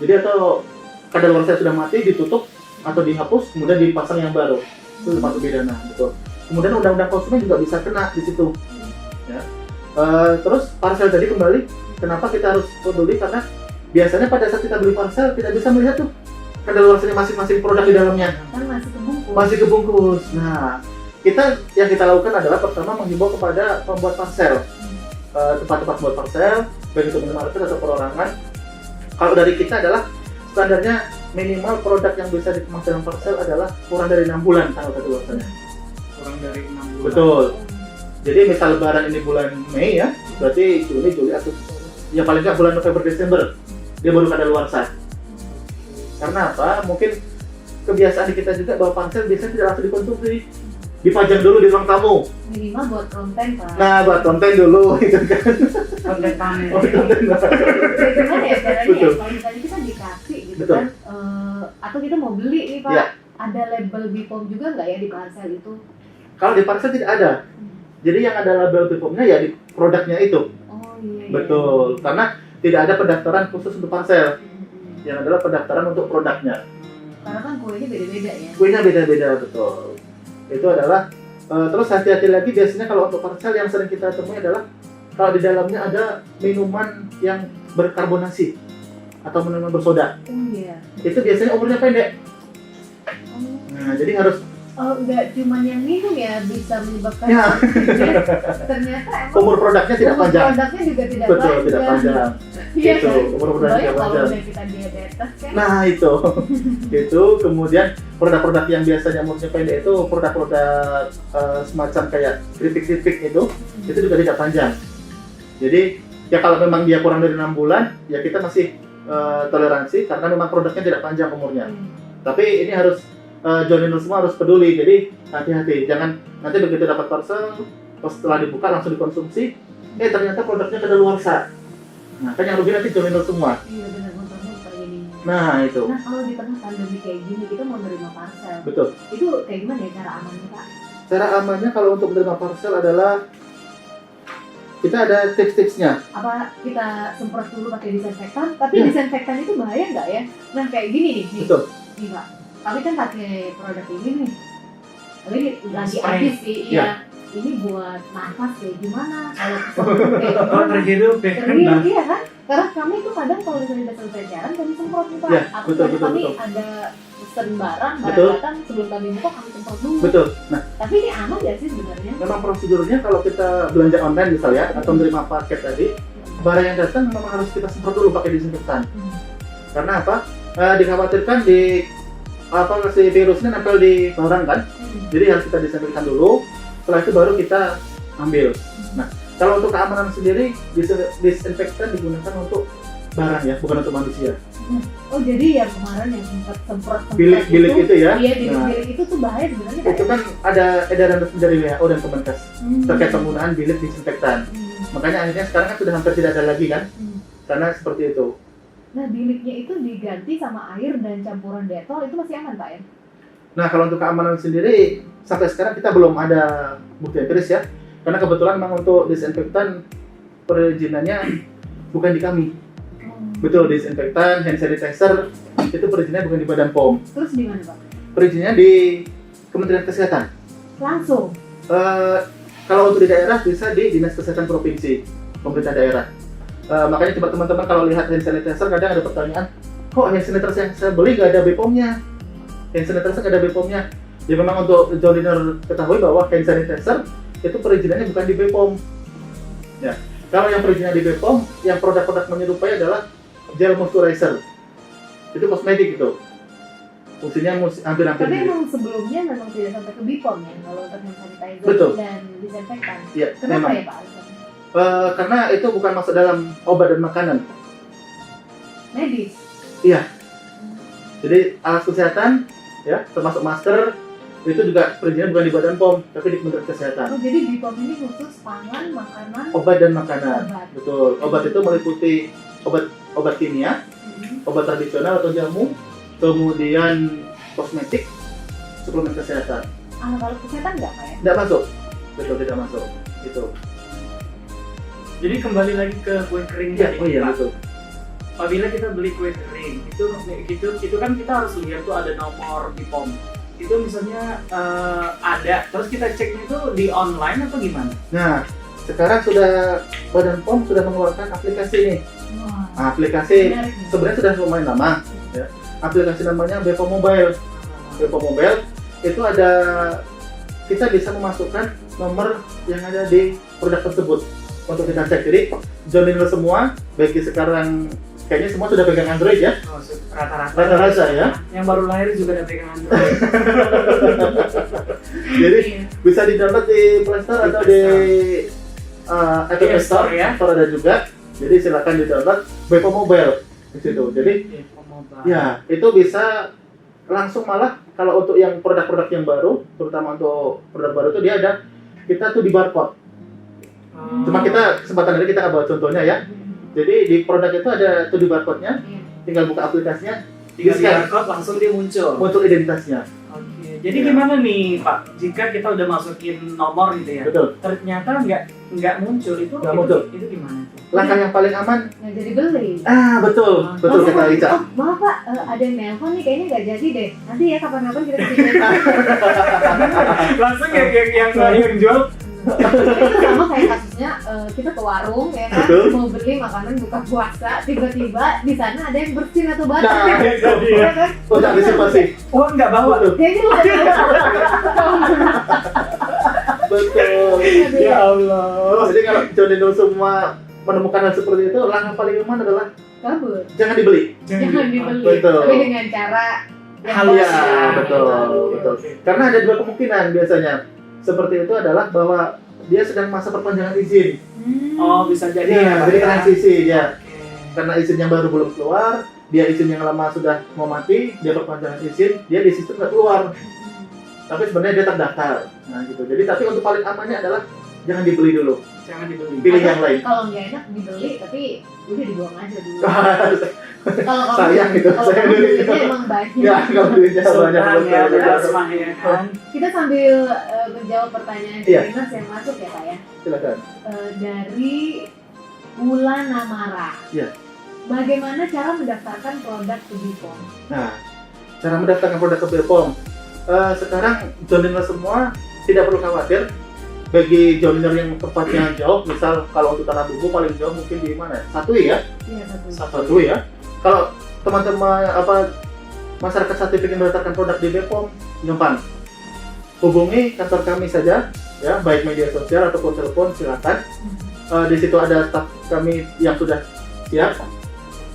Speaker 2: Jadi atau kadaluarsa sudah mati ditutup atau dihapus kemudian dipasang yang baru. Itu masuk pidana, betul. Kemudian undang-undang konsumen juga bisa kena di situ. Ya. Terus parcel tadi kembali, kenapa kita harus peduli? Karena biasanya pada saat kita beli parcel tidak bisa melihat tuh kadaluarsanya masing-masing produk di dalamnya.
Speaker 1: Kan masih kebungkus.
Speaker 2: Masih kebungkus. Nah, yang kita lakukan adalah pertama menghimbau kepada pembuat parcel, tempat-tempat buat parcel, baik itu minimarket atau perorangan. Kalau dari kita adalah standarnya minimal produk yang bisa dikemas dalam parcel adalah kurang dari 6 bulan tanggal kadaluarsanya.
Speaker 3: Kurang dari 6 bulan.
Speaker 2: Betul. Jadi misal lebaran ini bulan Mei ya, berarti Juni, Juli, Agustus. Ya paling nggak bulan November, Desember dia baru kadaluarsa. Karena apa? Mungkin kebiasaan di kita juga bahwa parcel biasanya tidak langsung dikonsumsi. Dipajang dulu di ruang tamu.
Speaker 1: Minimal buat konten Pak.
Speaker 2: Nah, buat konten dulu gitu kan.
Speaker 3: Konten pamer.
Speaker 2: Oh, konten.
Speaker 1: Kayak gimana ya caranya?
Speaker 2: Betul.
Speaker 1: Kalau misalnya kita dikasih gitu
Speaker 2: Betul.
Speaker 1: kan, atau kita mau beli nih Pak,
Speaker 2: Ya.
Speaker 1: ada label BPOM juga nggak ya di parcel itu?
Speaker 2: Kalau di parcel tidak ada. Jadi yang ada label BPOM-nya ya di produknya itu.
Speaker 1: Oh iya.
Speaker 2: Betul. Karena tidak ada pendaftaran khusus untuk parcel. Yang adalah pendaftaran untuk produknya.
Speaker 1: Karena kan kuenya beda-beda ya.
Speaker 2: Kuenya beda-beda, betul. Itu adalah terus hati-hati lagi biasanya kalau untuk parcel yang sering kita temui adalah kalau di dalamnya ada minuman yang berkarbonasi atau minuman bersoda.
Speaker 1: Oh iya.
Speaker 2: Itu biasanya umurnya pendek.
Speaker 1: Oh.
Speaker 2: Nah, jadi harus
Speaker 1: Nggak cuma yang minum ya bisa menyebabkan
Speaker 2: Ya.
Speaker 1: ternyata emang
Speaker 2: umur produknya tidak
Speaker 1: umur
Speaker 2: panjang.
Speaker 1: produknya juga tidak
Speaker 2: Betul,
Speaker 1: panjang.
Speaker 2: tidak panjang.
Speaker 1: Iya
Speaker 2: Itu,
Speaker 1: kan?
Speaker 2: umur produknya
Speaker 1: Soalnya
Speaker 2: tidak
Speaker 1: kalau
Speaker 2: panjang.
Speaker 1: udah kita diabetes kan.
Speaker 2: Nah, itu. Itu kemudian produk-produk yang biasanya umurnya pendek itu produk-produk semacam kayak keripik-keripik itu juga tidak panjang. Jadi ya kalau memang dia kurang dari 6 bulan ya kita masih toleransi karena memang produknya tidak panjang umurnya. Tapi ini harus John Liner semua harus peduli, jadi hati-hati, jangan nanti begitu dapat parcel, pas setelah dibuka langsung dikonsumsi, ternyata produknya kadaluarsa. Nah kan yang rugi nanti John Liner semua.
Speaker 1: Iya benar, muter-muter jadinya.
Speaker 2: Nah itu,
Speaker 1: Nah kalau di tengah pandemi kayak gini kita mau nerima parcel,
Speaker 2: betul.
Speaker 1: itu kayak gimana ya cara amannya Pak?
Speaker 2: Cara amannya kalau untuk menerima parcel adalah kita ada tips-tipsnya.
Speaker 1: Apa kita semprot dulu pakai disinfektan? Tapi
Speaker 2: Iya.
Speaker 1: disinfektan itu bahaya nggak ya? Nah kayak gini nih,
Speaker 2: Betul.
Speaker 1: nih Pak. Kami kan pakai produk ini nih. Tapi ini lagi
Speaker 3: Spray.
Speaker 1: habis sih,
Speaker 2: Iya.
Speaker 1: iya. Ini buat nafas kayak gimana? Kalau kesemprot kayak
Speaker 3: Oh,
Speaker 1: gimana?
Speaker 3: terhidup ya.
Speaker 1: Serius iya kan? Karena kami tuh kadang kalau misalnya udah selesai siaran kami semprot nih Pak.
Speaker 2: Iya,
Speaker 1: Atau
Speaker 2: betul,
Speaker 1: misalnya
Speaker 2: betul,
Speaker 1: kami
Speaker 2: betul.
Speaker 1: ada pesen barang
Speaker 2: Betul.
Speaker 1: datang sebelum kami buka kami semprot dulu.
Speaker 2: Betul. Nah,
Speaker 1: Tapi ini aman gak sih sebenarnya?
Speaker 2: memang prosedurnya kalau kita belanja online misalnya atau menerima paket tadi, barang yang datang memang harus kita semprot dulu pakai disinfektan. Karena apa? Dikhawatirkan si virusnya nempel di barang kan, jadi harus kita disinfektan dulu. Setelah itu baru kita ambil. Nah, kalau untuk keamanan sendiri, disinfektan digunakan untuk barang ya, bukan untuk manusia.
Speaker 1: Oh jadi yang kemarin yang semprot
Speaker 2: Bilik-bilik itu ya.
Speaker 1: Iya
Speaker 2: Nah,
Speaker 1: bilik-bilik itu tuh bahaya sebenarnya
Speaker 2: itu kan ada edaran resmi dari WHO dan Kemenkes terkait penggunaan bilik disinfektan. Makanya akhirnya sekarang kan sudah hampir tidak ada lagi kan, karena seperti itu.
Speaker 1: Nah biliknya itu diganti sama air dan campuran detol itu masih aman Pak ya?
Speaker 2: Nah, kalau untuk keamanan sendiri, sampai sekarang kita belum ada bukti empiris ya. Karena kebetulan memang untuk disinfektan perizinannya bukan di kami. Betul, disinfektan, hand sanitizer itu perizinannya bukan di Badan POM.
Speaker 1: Terus di mana Pak?
Speaker 2: Perizinannya di Kementerian Kesehatan.
Speaker 1: Langsung?
Speaker 2: Kalau untuk di daerah bisa di Dinas Kesehatan Provinsi, pemerintah daerah. Makanya coba teman-teman kalau lihat hand sanitizer kadang ada pertanyaan, kok hand sanitizer yang saya beli nggak ada BPOM-nya? Hand sanitizer nggak ada BPOM-nya. Jadi memang untuk John Liner ketahui bahwa hand sanitizer itu perizinannya bukan di BPOM. Ya. Kalau yang perizinan di BPOM, yang produk-produk menyerupai adalah gel moisturizer. Itu kosmetik itu. fungsinya hampir-hampir
Speaker 1: Tapi
Speaker 2: mirip.
Speaker 1: emang sebelumnya memang tidak sampai ke BPOM ya kalau untuk hand sanitizer
Speaker 2: Betul.
Speaker 1: dan disinfektan.
Speaker 2: Iya,
Speaker 1: Kenapa
Speaker 2: memang.
Speaker 1: ya Pak alasannya?
Speaker 2: Karena itu bukan masuk dalam obat dan makanan.
Speaker 1: Medis.
Speaker 2: Iya. Jadi alat kesehatan, ya, termasuk masker, itu juga perizinannya bukan di Badan POM, tapi di Kementerian Kesehatan.
Speaker 1: Oh, jadi BPOM ini khusus pangan, makanan,
Speaker 2: Obat dan makanan.
Speaker 1: obat.
Speaker 2: Betul. Obat itu meliputi obat kimia, obat tradisional atau jamu, kemudian kosmetik, suplemen kesehatan.
Speaker 1: Alat-alat kesehatan nggak Pak ya?
Speaker 2: Tidak masuk. Betul, tidak masuk. Itu.
Speaker 3: Jadi kembali lagi ke kue kering
Speaker 2: Ya,
Speaker 3: tadi,
Speaker 2: oh iya
Speaker 3: Pak.
Speaker 2: betul.
Speaker 3: Apabila kita beli kue kering, itu kan kita harus lihat tuh ada nomor di POM. Itu misalnya ada, terus kita ceknya itu di online atau gimana?
Speaker 2: Nah, sekarang sudah Badan POM sudah mengeluarkan aplikasi nih.
Speaker 1: Wah,
Speaker 2: Aplikasi
Speaker 1: menarik nih.
Speaker 2: sebenarnya sudah lumayan lama. Ya. Aplikasi namanya BPOM Mobile. BPOM Mobile itu ada, kita bisa memasukkan nomor yang ada di produk tersebut untuk kita cek. Jadi joinil semua, baik sekarang kayaknya semua sudah pegang Android ya.
Speaker 3: Oh, rata-rata.
Speaker 2: Rata-rata ya.
Speaker 3: Yang baru lahir juga ada pegang Android.
Speaker 2: Jadi
Speaker 1: Iya.
Speaker 2: bisa di-download di Play Store atau di App
Speaker 3: App
Speaker 2: Store,
Speaker 3: Store, ya.
Speaker 2: Store ada juga. Jadi silakan di-download BPOM Mobile di situ. Jadi ya, itu bisa langsung, malah kalau untuk yang produk-produk yang baru, terutama untuk produk baru itu dia ada, kita tuh di barcode. Cuma kita kesempatan ini kita bawa contohnya ya. Jadi di produk itu ada tuh di barcode-nya,
Speaker 1: Iya.
Speaker 2: tinggal buka aplikasinya,
Speaker 3: tinggal di
Speaker 2: Di-scan.
Speaker 3: barcode langsung dia muncul.
Speaker 2: muncul identitasnya.
Speaker 3: Oke. Jadi
Speaker 2: Ya.
Speaker 3: gimana nih Pak? Jika kita udah masukin nomor gitu ya,
Speaker 2: Betul.
Speaker 3: ternyata nggak muncul itu,
Speaker 2: Nggak muncul.
Speaker 3: itu gimana tuh?
Speaker 2: Langkah yang paling aman.
Speaker 1: Nggak jadi beli.
Speaker 2: Betul, betul
Speaker 1: Langsung,
Speaker 2: kata Ica.
Speaker 1: oh maaf Pak, ada yang nelpon nih kayaknya nggak jadi deh. Nanti ya kapan-kapan kita kesini.
Speaker 3: Langsung yang jual.
Speaker 1: Itu sama kayak kasusnya kita ke warung ya kan,
Speaker 2: Betul.
Speaker 1: mau beli makanan buka puasa, tiba-tiba di sana ada yang bersin atau batuk.
Speaker 2: Nah, itu dia.
Speaker 1: Ya kan?
Speaker 2: Oh, tak antisipasi.
Speaker 3: Uang nggak bawa.
Speaker 2: Betul.
Speaker 1: Kayaknya lu
Speaker 2: Betul.
Speaker 3: Ya Allah.
Speaker 2: Jadi kalau joinil semua menemukan hal seperti itu, langkah paling aman adalah
Speaker 1: kabur.
Speaker 2: jangan dibeli.
Speaker 1: Jangan dibeli.
Speaker 2: Betul.
Speaker 1: Tapi dengan cara yang
Speaker 3: Halus
Speaker 1: baik.
Speaker 3: ya,
Speaker 2: betul,
Speaker 1: Baru.
Speaker 2: betul. Karena ada dua kemungkinan biasanya. Seperti itu adalah bahwa dia sedang masa perpanjangan izin.
Speaker 3: Oh, bisa jadi
Speaker 2: Ya,
Speaker 3: Pak,
Speaker 2: jadi
Speaker 3: ya.
Speaker 2: transisi ya.
Speaker 3: Oke.
Speaker 2: Karena izin yang baru belum keluar, dia izin yang lama sudah mau mati, dia perpanjangan izin, dia di sistem nggak keluar. Tapi sebenarnya dia terdaftar. Nah gitu. Jadi tapi untuk paling amannya adalah jangan dibeli dulu,
Speaker 3: Jangan dibeli.
Speaker 2: pilih yang lain.
Speaker 1: Kalau nggak enak dibeli, tapi udah dibuang aja dulu. Kalau kamu,
Speaker 2: Sayang gitu,
Speaker 1: kalau
Speaker 2: sayang
Speaker 1: kamu
Speaker 2: duitnya.
Speaker 1: duitnya emang banyak.
Speaker 2: Ya kalau duitnya banyak
Speaker 3: Sultan ya,
Speaker 2: betul, betul.
Speaker 3: Asmah ya kan.
Speaker 1: Kita sambil menjawab pertanyaan
Speaker 2: Iya.
Speaker 1: Dimas yang masuk ya Pak ya.
Speaker 2: Silakan.
Speaker 1: Dari Wulan Namara.
Speaker 2: Iya.
Speaker 1: Bagaimana cara mendaftarkan produk ke BPOM?
Speaker 2: Nah, cara mendaftarkan produk ke BPOM. Sekarang joiner semua tidak perlu khawatir. Bagi joiner yang tempatnya jauh, misal kalau untuk Tanah Bumbu paling jauh mungkin di mana? Satui ya?
Speaker 1: Iya satu.
Speaker 2: Satui ya. Kalau teman-teman masyarakat Satui ingin mendaftarkan produk di BPOM, gampang. Hubungi kantor kami saja, ya, baik media sosial ataupun telepon, silakan. Di situ ada staf kami yang sudah siap.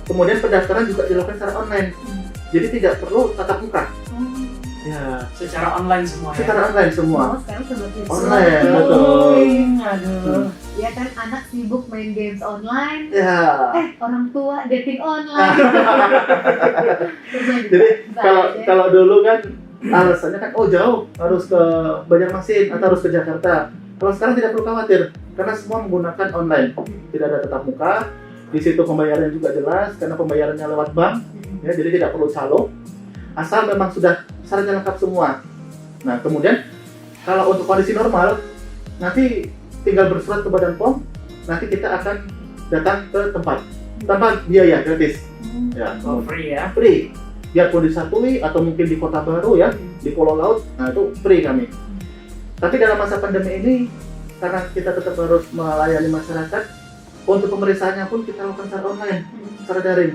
Speaker 2: Kemudian pendaftaran juga dilakukan secara online, jadi tidak perlu tatap muka. Ya,
Speaker 3: Secara online semua ya.
Speaker 2: secara online semua.
Speaker 1: Oh, sekarang serba virtual.
Speaker 2: Online,
Speaker 1: Betul.
Speaker 2: betul.
Speaker 3: Aduh.
Speaker 1: Ya kan anak sibuk main games online.
Speaker 2: Ya.
Speaker 1: Orang tua dating online.
Speaker 2: Jadi kalau dulu kan alasannya kan jauh, harus ke Banjarmasin atau harus ke Jakarta. Kalau sekarang tidak perlu khawatir karena semua menggunakan online, tidak ada tatap muka. Di situ pembayarannya juga jelas karena pembayarannya lewat bank, ya, jadi tidak perlu calo. Asal memang sudah syaratnya lengkap semua. Nah kemudian kalau untuk kondisi normal, nanti tinggal bersurat ke Badan POM, nanti kita akan datang ke tempat tanpa biaya, gratis. Ya,
Speaker 3: Oh, free ya.
Speaker 2: free. Biarpun di Satui atau mungkin di Kota Baru ya, di Pulau Laut, nah itu free kami. Tapi dalam masa pandemi ini, karena kita tetap harus melayani masyarakat, untuk pemeriksaannya pun kita lakukan secara online, secara daring.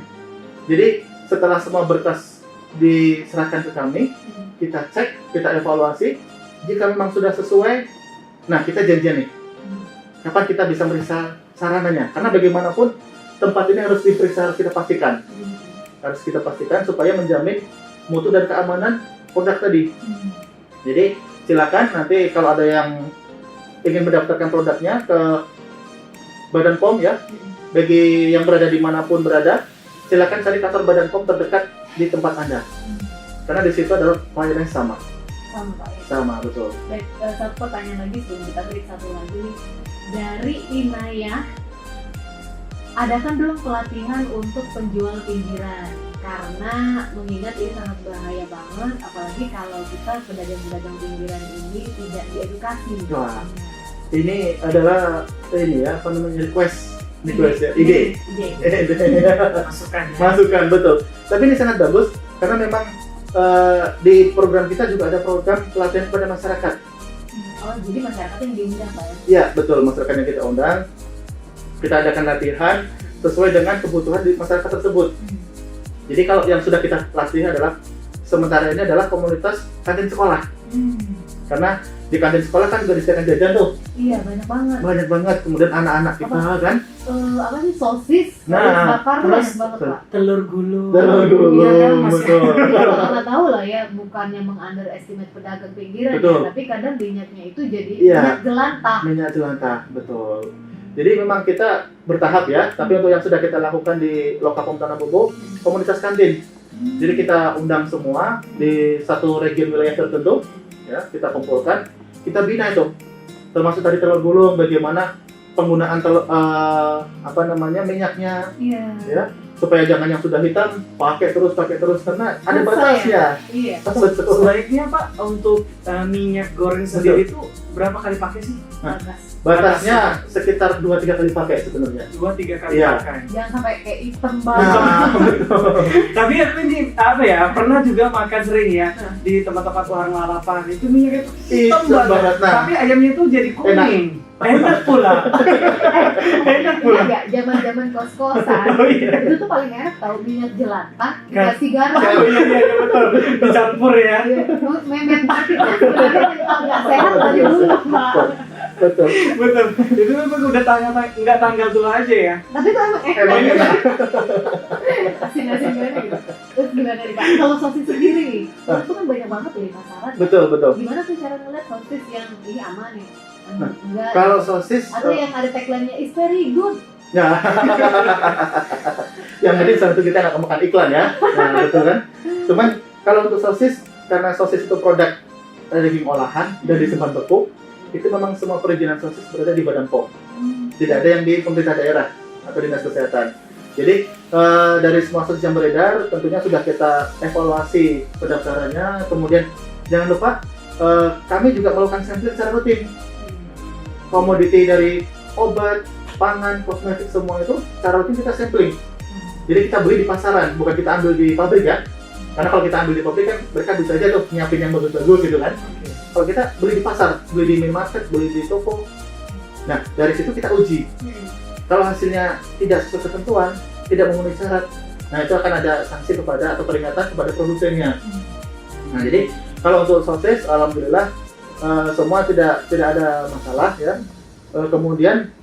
Speaker 2: Jadi setelah semua berkas diserahkan ke kami, kita cek, kita evaluasi. Jika memang sudah sesuai, nah kita janjian nih, kapan kita bisa meriksa sarananya. Karena bagaimanapun tempat ini harus diperiksa, harus kita pastikan supaya menjamin mutu dan keamanan produk tadi. Jadi silakan nanti kalau ada yang ingin mendaftarkan produknya ke Badan POM ya, bagi yang berada dimanapun berada, silakan cari kantor Badan POM terdekat di tempat Anda. Karena di situ adalah pelayanan sama.
Speaker 1: Sama Pak ya.
Speaker 2: Sama, betul.
Speaker 1: Baik, satu pertanyaan lagi sebelum kita break satu lagi nih. Dari Inayah, ada kan belum pelatihan untuk penjual pinggiran? Karena mengingat ini sangat bahaya banget, apalagi kalau kita pedagang-pedagang pinggiran ini tidak diedukasi.
Speaker 2: Wah. Ini adalah ini ya, apa namanya, request ya, ide. Masukan, betul. Tapi ini sangat bagus karena memang di program kita juga ada program pelatihan kepada masyarakat.
Speaker 1: Oh, jadi masyarakat yang diundang Pak ya?
Speaker 2: Iya, betul, masyarakat yang kita undang. Kita adakan latihan sesuai dengan kebutuhan di masyarakat tersebut. Jadi kalau yang sudah kita latih adalah sementara ini adalah komunitas kantin sekolah. Karena di kantin sekolah kan juga disediakan jajan tuh.
Speaker 1: Iya, banyak banget.
Speaker 2: Banyak banget. Kemudian anak-anak kita kan.
Speaker 1: Apa sih, sosis,
Speaker 2: Nah,
Speaker 1: bakar
Speaker 2: terus
Speaker 1: banyak banget Pak.
Speaker 3: Telur gulung.
Speaker 1: Iya,
Speaker 2: betul.
Speaker 1: Kalau nggak tahu lah ya, bukannya meng-underestimate pedagang pinggiran
Speaker 2: Betul.
Speaker 1: ya, tapi kadang minyaknya itu jadi
Speaker 2: Iya.
Speaker 1: minyak jelantah.
Speaker 2: Minyak jelantah, betul. Jadi memang kita bertahap ya, tapi untuk yang sudah kita lakukan di Lokapom Tanah Bobo, komunitas kantin. Jadi kita undang semua di satu region wilayah tertentu, ya, kita kumpulkan, kita bina itu. Termasuk tadi telur gulung, bagaimana penggunaan minyaknya,
Speaker 1: Iya.
Speaker 2: ya, supaya jangan yang sudah hitam pakai terus karena ada
Speaker 1: Masa
Speaker 2: batasnya.
Speaker 1: Iya.
Speaker 2: Betul.
Speaker 3: Sebaiknya Pak untuk minyak goreng sendiri itu berapa kali pakai sih?
Speaker 2: Batasnya sekitar 2-3 kali pakai sebenarnya.
Speaker 3: 2-3 kali
Speaker 2: Iya.
Speaker 3: pakai.
Speaker 1: Jangan sampai kayak hitam banget.
Speaker 2: Nah, betul.
Speaker 3: Tapi aku ini apa ya, pernah juga makan sering ya di tempat-tempat warung lalapan itu minyaknya tuh hitam
Speaker 2: Hitam banget, nah.
Speaker 3: Tapi ayamnya tuh jadi kuning. Enak pula. Enak pula.
Speaker 1: Enggak, zaman-zaman kos-kosan
Speaker 3: Oh iya.
Speaker 1: itu tuh paling enak tahu minyak jelantah dikasih garam.
Speaker 3: Oh iya betul. Dicampur ya.
Speaker 1: Memet partikel sebenarnya nggak sehat dari dulu Pak.
Speaker 2: Betul.
Speaker 3: Betul. Itu memang udah nggak tanggal tua aja ya.
Speaker 1: Tapi itu emang
Speaker 2: Emang enak.
Speaker 1: asin-asin gimana gitu. Terus gimana nih Pak? Kalau sosis sendiri nih, itu kan banyak banget ya di pasaran.
Speaker 2: Betul.
Speaker 1: Gimana tuh cara ngeliat sosis yang ini aman nih? Enggak.
Speaker 2: Kalau sosis,
Speaker 1: Atau yang ada tagline-nya is very good.
Speaker 2: nah, yang penting satu kita nggak makan iklan ya. Nah, betul kan? Cuman kalau untuk sosis, karena sosis itu produk daging olahan dan disimpan beku, itu memang semua perizinan sosis berada di Badan POM. Tidak ada yang di pemerintah daerah atau dinas kesehatan. Jadi dari semua sosis yang beredar, tentunya sudah kita evaluasi pendaftarannya. Kemudian jangan lupa kami juga melakukan sampling secara rutin. Komoditi dari obat, pangan, kosmetik semua itu secara rutin kita sampling. Jadi kita beli di pasaran, bukan kita ambil di pabrik ya. Karena kalau kita ambil di pabrik kan mereka bisa aja tuh nyiapin yang bagus-bagus gitu kan. Kalau kita beli di pasar, beli di minimarket, beli di toko. Nah, dari situ kita uji. Kalau hasilnya tidak sesuai ketentuan, tidak memenuhi syarat, nah itu akan ada sanksi kepada atau peringatan kepada produsennya. Nah, jadi kalau untuk sosis, alhamdulillah semua tidak ada masalah ya. Kemudian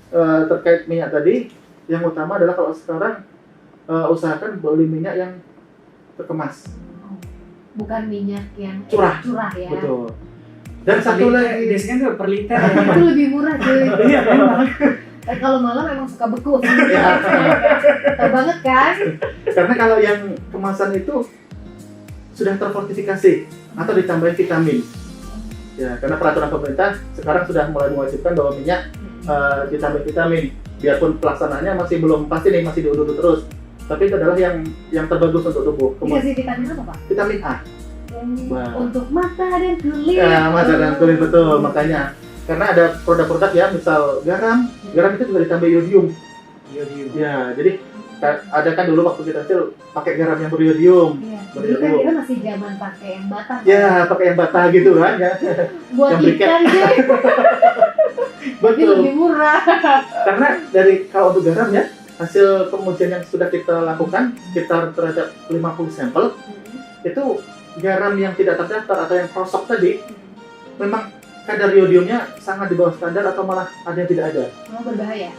Speaker 2: terkait minyak tadi, yang utama adalah kalau sekarang usahakan beli minyak yang terkemas,
Speaker 1: Bukan minyak yang
Speaker 2: curah
Speaker 1: ya.
Speaker 2: betul. Dan satu lagi,
Speaker 3: biasanya tuh per liter.
Speaker 1: Itu lebih murah cuy.
Speaker 3: Iya memang.
Speaker 1: Kalau malam emang suka beku.
Speaker 2: Ya.
Speaker 1: Tahu banget kan?
Speaker 2: karena kalau yang kemasan itu sudah terfortifikasi atau ditambahin vitamin. Ya, karena peraturan pemerintah sekarang sudah mulai mewajibkan bahwa minyak ditambahin vitamin. Biarpun pelaksanaannya masih belum pasti nih, masih diundur terus. Tapi itu adalah yang terbagus untuk tubuh.
Speaker 1: Dikasih vitamin apa Pak?
Speaker 2: Vitamin A. Wah.
Speaker 1: Untuk mata dan kulit.
Speaker 2: Ya, mata dan kulit betul, makanya. Karena ada produk-produk ya, misal garam itu juga ditambah iodium. Ya, jadi ada kan dulu waktu kita kecil pakai garam yang beriodium.
Speaker 1: Iya. Dulu kan kita masih zaman pakai yang batang.
Speaker 2: Ya, pakai yang bata gitu kan ya.
Speaker 1: Buat
Speaker 2: yang briket.
Speaker 1: ikan deh. Tapi
Speaker 2: Betul.
Speaker 1: lebih murah.
Speaker 2: Karena dari kalau untuk garam ya, hasil pengujian yang sudah kita lakukan sekitar terhadap 50 sampel, itu garam yang tidak terdaftar atau yang krosok tadi memang kadar iodiumnya sangat di bawah standar atau malah ada yang tidak ada.
Speaker 1: Malah berbahaya.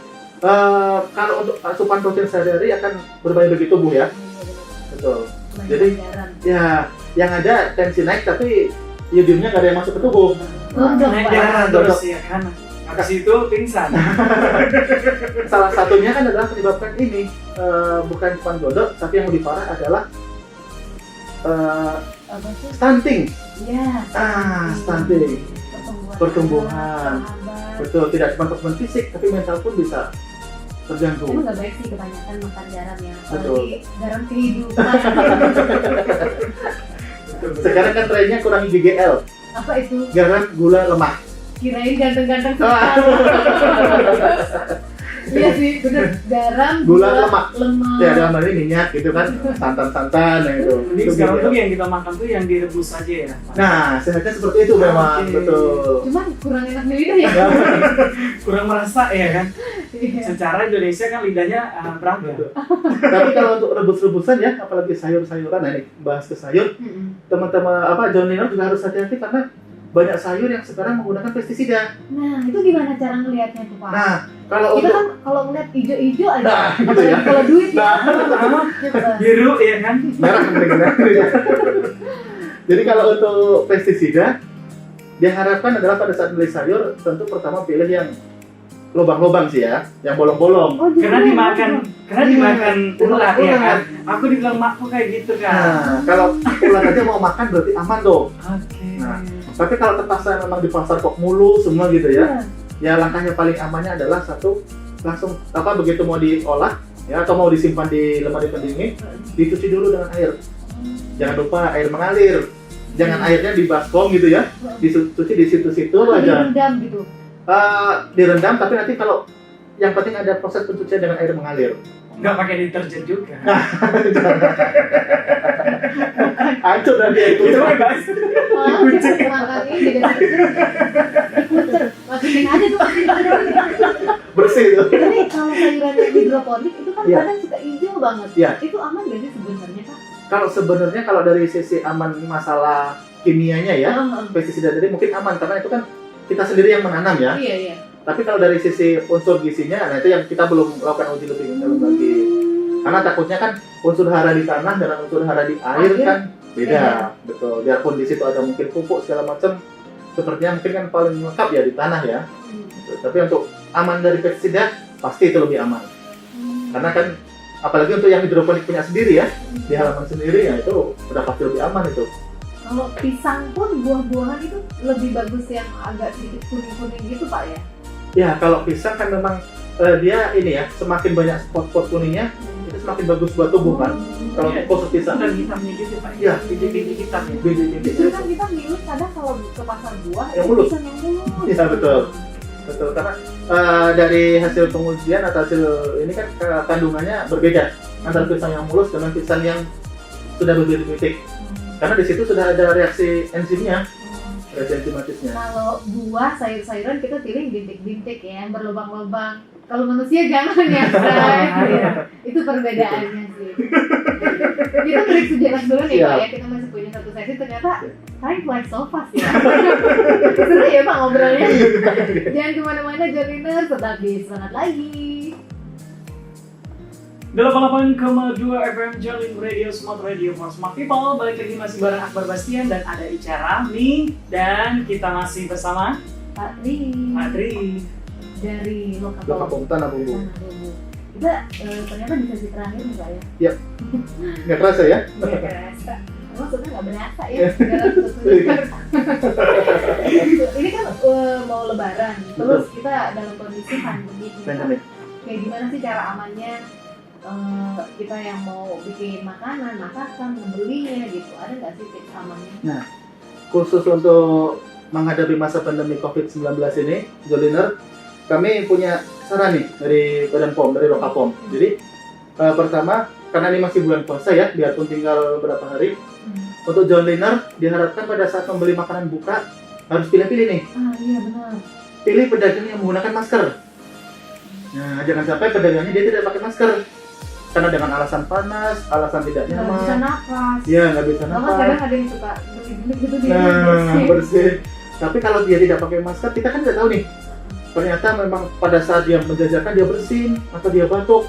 Speaker 2: Kalau untuk asupan protein sehari-hari akan berbahaya bagi tubuh ya. Betul.
Speaker 1: Kebanyakan
Speaker 2: Jadi,
Speaker 1: garam.
Speaker 2: Ya, yang ada tensi naik tapi iodiumnya nggak ada yang masuk ke tubuh.
Speaker 1: Gondok,
Speaker 3: naik
Speaker 1: Pak.
Speaker 3: darah
Speaker 2: Gondok.
Speaker 3: terus ya kan. Habis itu pingsan.
Speaker 2: Salah satunya kan adalah menyebabkan ini bukan cuma gondok, tapi yang lebih parah adalah
Speaker 1: Apa sih?
Speaker 2: stunting.
Speaker 1: Iya.
Speaker 2: Stunting. Pertumbuhan.
Speaker 1: sahabat.
Speaker 2: Betul, tidak cuma pertumbuhan fisik, tapi mental pun bisa terganggu.
Speaker 1: Emang nggak baik sih kebanyakan makan garam ya,
Speaker 2: Betul.
Speaker 1: apalagi garam kehidupan.
Speaker 2: Sekarang kan trennya kurangi GGL,
Speaker 1: Apa itu?
Speaker 2: garam, gula, lemak.
Speaker 1: Kirain ganteng-ganteng
Speaker 2: Ah.
Speaker 1: sekali. Iya sih, bener. Garam,
Speaker 2: Gula, lemak.
Speaker 1: lemak.
Speaker 2: Ya dalam hal ini minyak gitu kan, santan-santan yang itu.
Speaker 3: Jadi
Speaker 2: Itu
Speaker 3: sekarang tuh
Speaker 2: GGL.
Speaker 3: yang kita makan tuh yang direbus aja ya. Pak?
Speaker 2: Nah, sehatnya seperti itu memang,
Speaker 3: Oke.
Speaker 2: betul.
Speaker 1: Cuman kurang enak di lidah ya.
Speaker 3: Kurang merasa ya kan.
Speaker 1: Iya.
Speaker 3: Secara Indonesia kan lidahnya beragam.
Speaker 2: Betul. Tapi kalau untuk rebus-rebusan ya, apalagi sayur-sayuran, nah ini bahas ke sayur,
Speaker 1: Mm-mm.
Speaker 2: teman-teman John Lennon juga harus hati-hati karena banyak sayur yang sekarang menggunakan pestisida.
Speaker 1: Nah, itu gimana cara ngelihatnya tuh, Pak?
Speaker 2: Nah, kalau
Speaker 1: Kita
Speaker 2: untuk
Speaker 1: kan kalau ngeliat hijau-hijau aja,
Speaker 2: Nah, gitu
Speaker 1: apalagi
Speaker 2: ya.
Speaker 1: kalau duit ya.
Speaker 2: Nah.
Speaker 1: Coba.
Speaker 3: Biru ya kan.
Speaker 2: merah kemudian. Jadi kalau untuk pestisida, diharapkan adalah pada saat beli sayur, tentu pertama pilih yang lubang-lubang sih ya, yang bolong-bolong.
Speaker 1: Oh,
Speaker 3: Karena
Speaker 1: jangan.
Speaker 3: dimakan ular ya
Speaker 2: Ular.
Speaker 3: kan. Aku dibilang makku kayak gitu kan.
Speaker 2: Nah, kalau ular aja mau makan berarti aman tuh.
Speaker 3: Oke.
Speaker 2: Nah. Tapi kalau terpaksa memang di pasar kok mulu semua gitu ya,
Speaker 1: Iya.
Speaker 2: ya langkah yang paling amannya adalah satu, langsung begitu mau diolah ya atau mau disimpan di lemari pendingin, dicuci dulu dengan air. Jangan lupa air mengalir. Jangan airnya di baskom gitu ya, dicuci di situ-situ
Speaker 1: Atau
Speaker 2: aja.
Speaker 1: direndam gitu.
Speaker 2: Direndam, tapi nanti kalau yang penting ada proses pencucian dengan air mengalir.
Speaker 3: Nggak pakai deterjen juga.
Speaker 2: Hancur nanti itu.
Speaker 3: Itu bebas.
Speaker 1: Makan ini dikucek. Masukin aja tuh.
Speaker 2: Bersih itu.
Speaker 1: Tapi kalau sayuran yang hidroponik itu kan
Speaker 2: Iya.
Speaker 1: kadang suka hijau banget.
Speaker 2: Iya.
Speaker 1: Itu aman gak sih sebenarnya, Kak?
Speaker 2: Kalau sebenarnya kalau dari sisi aman masalah kimianya ya,
Speaker 1: Ah,
Speaker 2: pestisida tadi mungkin aman karena itu kan kita sendiri yang menanam ya.
Speaker 1: Iya, iya.
Speaker 2: Tapi kalau dari sisi unsur gizinya, nah itu yang kita belum melakukan uji lebih dalam lagi. Karena takutnya kan unsur hara di tanah dan unsur hara di air
Speaker 1: Air.
Speaker 2: kan beda.
Speaker 1: Beda.
Speaker 2: Betul. Biarpun di situ ada mungkin pupuk segala macam, sepertinya mungkin kan paling lengkap ya di tanah ya. Gitu. Tapi untuk aman dari pestisida pasti itu lebih aman. Karena kan apalagi untuk yang hidroponik punya sendiri ya, di halaman sendiri ya itu udah pasti lebih aman itu.
Speaker 1: Kalau pisang pun buah-buahan itu lebih bagus yang agak sedikit kuning-kuning gitu, Pak ya?
Speaker 2: Ya kalau pisang kan memang dia ini ya, semakin banyak spot-spot kuningnya itu semakin bagus buat tubuh kan. Kalau
Speaker 3: Iya.
Speaker 2: khusus pisang
Speaker 3: Dan hitamnya gitu Pak.
Speaker 2: Iya.
Speaker 3: Biji-biji hitam ya.
Speaker 2: biji-biji.
Speaker 1: Justru kan kita milih kadang kalau ke pasar buah
Speaker 2: Yang
Speaker 1: itu
Speaker 2: mulus.
Speaker 1: pisang yang mulus.
Speaker 2: Iya, betul. Betul, karena dari hasil pengujian atau hasil ini kan kandungannya berbeda antara pisang yang mulus dengan pisang yang sudah berbintik-bintik. Karena di situ sudah ada reaksi enzimnya, reaksi enzimatisnya.
Speaker 1: Kalau buah, sayur-sayuran kita pilih yang bintik-bintik ya, yang berlubang-lubang. Kalau manusia jangan ya,
Speaker 3: Iya.
Speaker 1: itu perbedaannya sih. Kita break sejenak dulu nih
Speaker 2: Iya.
Speaker 1: Pak ya, kita masih punya satu sesi, ternyata time flies so fast ya. Seru ya Pak ngobrolnya. Jangan kemana-mana, Joliner, tetap di Semangat Lagi.
Speaker 3: 88,2 FM Jolin Radio Smart Radio for Smart People. Balik lagi masih bareng Akbar Bastian dan ada Ica Rami. Dan kita masih bersama
Speaker 1: Pak Tri
Speaker 3: Adri.
Speaker 1: dari
Speaker 2: Lokapom Tanah Bumbu.
Speaker 1: Kita ternyata di sesi terakhir nih Pak ya.
Speaker 2: Nggak kerasa ya?
Speaker 1: Nggak berasa. Emang sudah nggak berasa ya dalam sesuatu. Ini kan mau lebaran, terus kita dalam kondisi pandemi nih, Pak.
Speaker 2: Pandemi.
Speaker 1: Kayak gimana sih cara amannya kita yang mau bikin makanan, masakan, membelinya gitu, ada nggak sih tips amannya?
Speaker 2: Khusus untuk menghadapi masa pandemi COVID-19 ini, Joliner, kami punya saran nih dari Badan POM, dari Lokapom. Jadi pertama, karena ini masih bulan puasa ya, biarpun tinggal beberapa hari, untuk Joliner diharapkan pada saat membeli makanan buka harus pilih-pilih nih.
Speaker 1: Ah iya benar.
Speaker 2: Pilih pedagang yang menggunakan masker. Nah, jangan sampai pedagangnya dia tidak pakai masker. Karena dengan alasan panas, alasan tidak
Speaker 1: Nggak bisa
Speaker 2: nyaman.
Speaker 1: nafas.
Speaker 2: Iya, nggak bisa
Speaker 1: Bahkan
Speaker 2: nafas.
Speaker 1: kadang ada yang suka belit-belit gitu di
Speaker 2: Nah, bersih. Tapi kalau dia tidak pakai masker, kita kan nggak tahu nih. Ternyata memang pada saat dia menjajakan dia bersin atau dia batuk.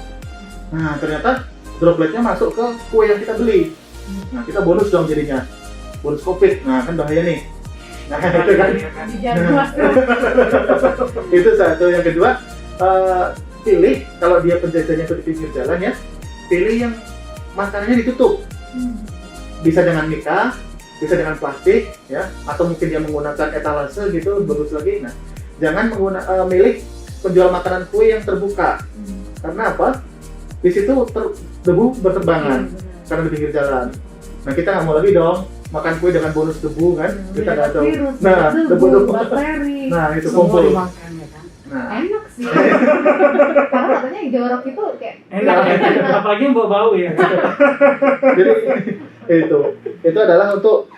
Speaker 2: Nah, ternyata dropletnya masuk ke kue yang kita beli. Nah, kita bonus dong jadinya. Bonus COVID. Nah, kan bahaya nih. Nah, itu kan.
Speaker 1: Di jalan tuh.
Speaker 2: Itu satu. Yang kedua, pilih kalau dia penjajahannya itu di pinggir jalan ya, pilih yang makanannya ditutup. Bisa dengan mika, bisa dengan plastik ya, atau mungkin dia menggunakan etalase gitu, bagus lagi. Nah, jangan milih penjual makanan kue yang terbuka. Karena apa? Di situ debu berterbangan karena di pinggir jalan. Nah, kita nggak mau lagi dong makan kue dengan bonus debu kan? Kita nggak tahu. Nah, debu-debu.
Speaker 1: bakteri.
Speaker 2: Nah, itu
Speaker 3: Semua
Speaker 2: kumpul.
Speaker 3: dimakan ya kan.
Speaker 2: Nah,
Speaker 1: Enak sih. Karena katanya yang jorok itu kayak
Speaker 3: Enak ya, apalagi yang bau-bau ya.
Speaker 2: jadi itu adalah untuk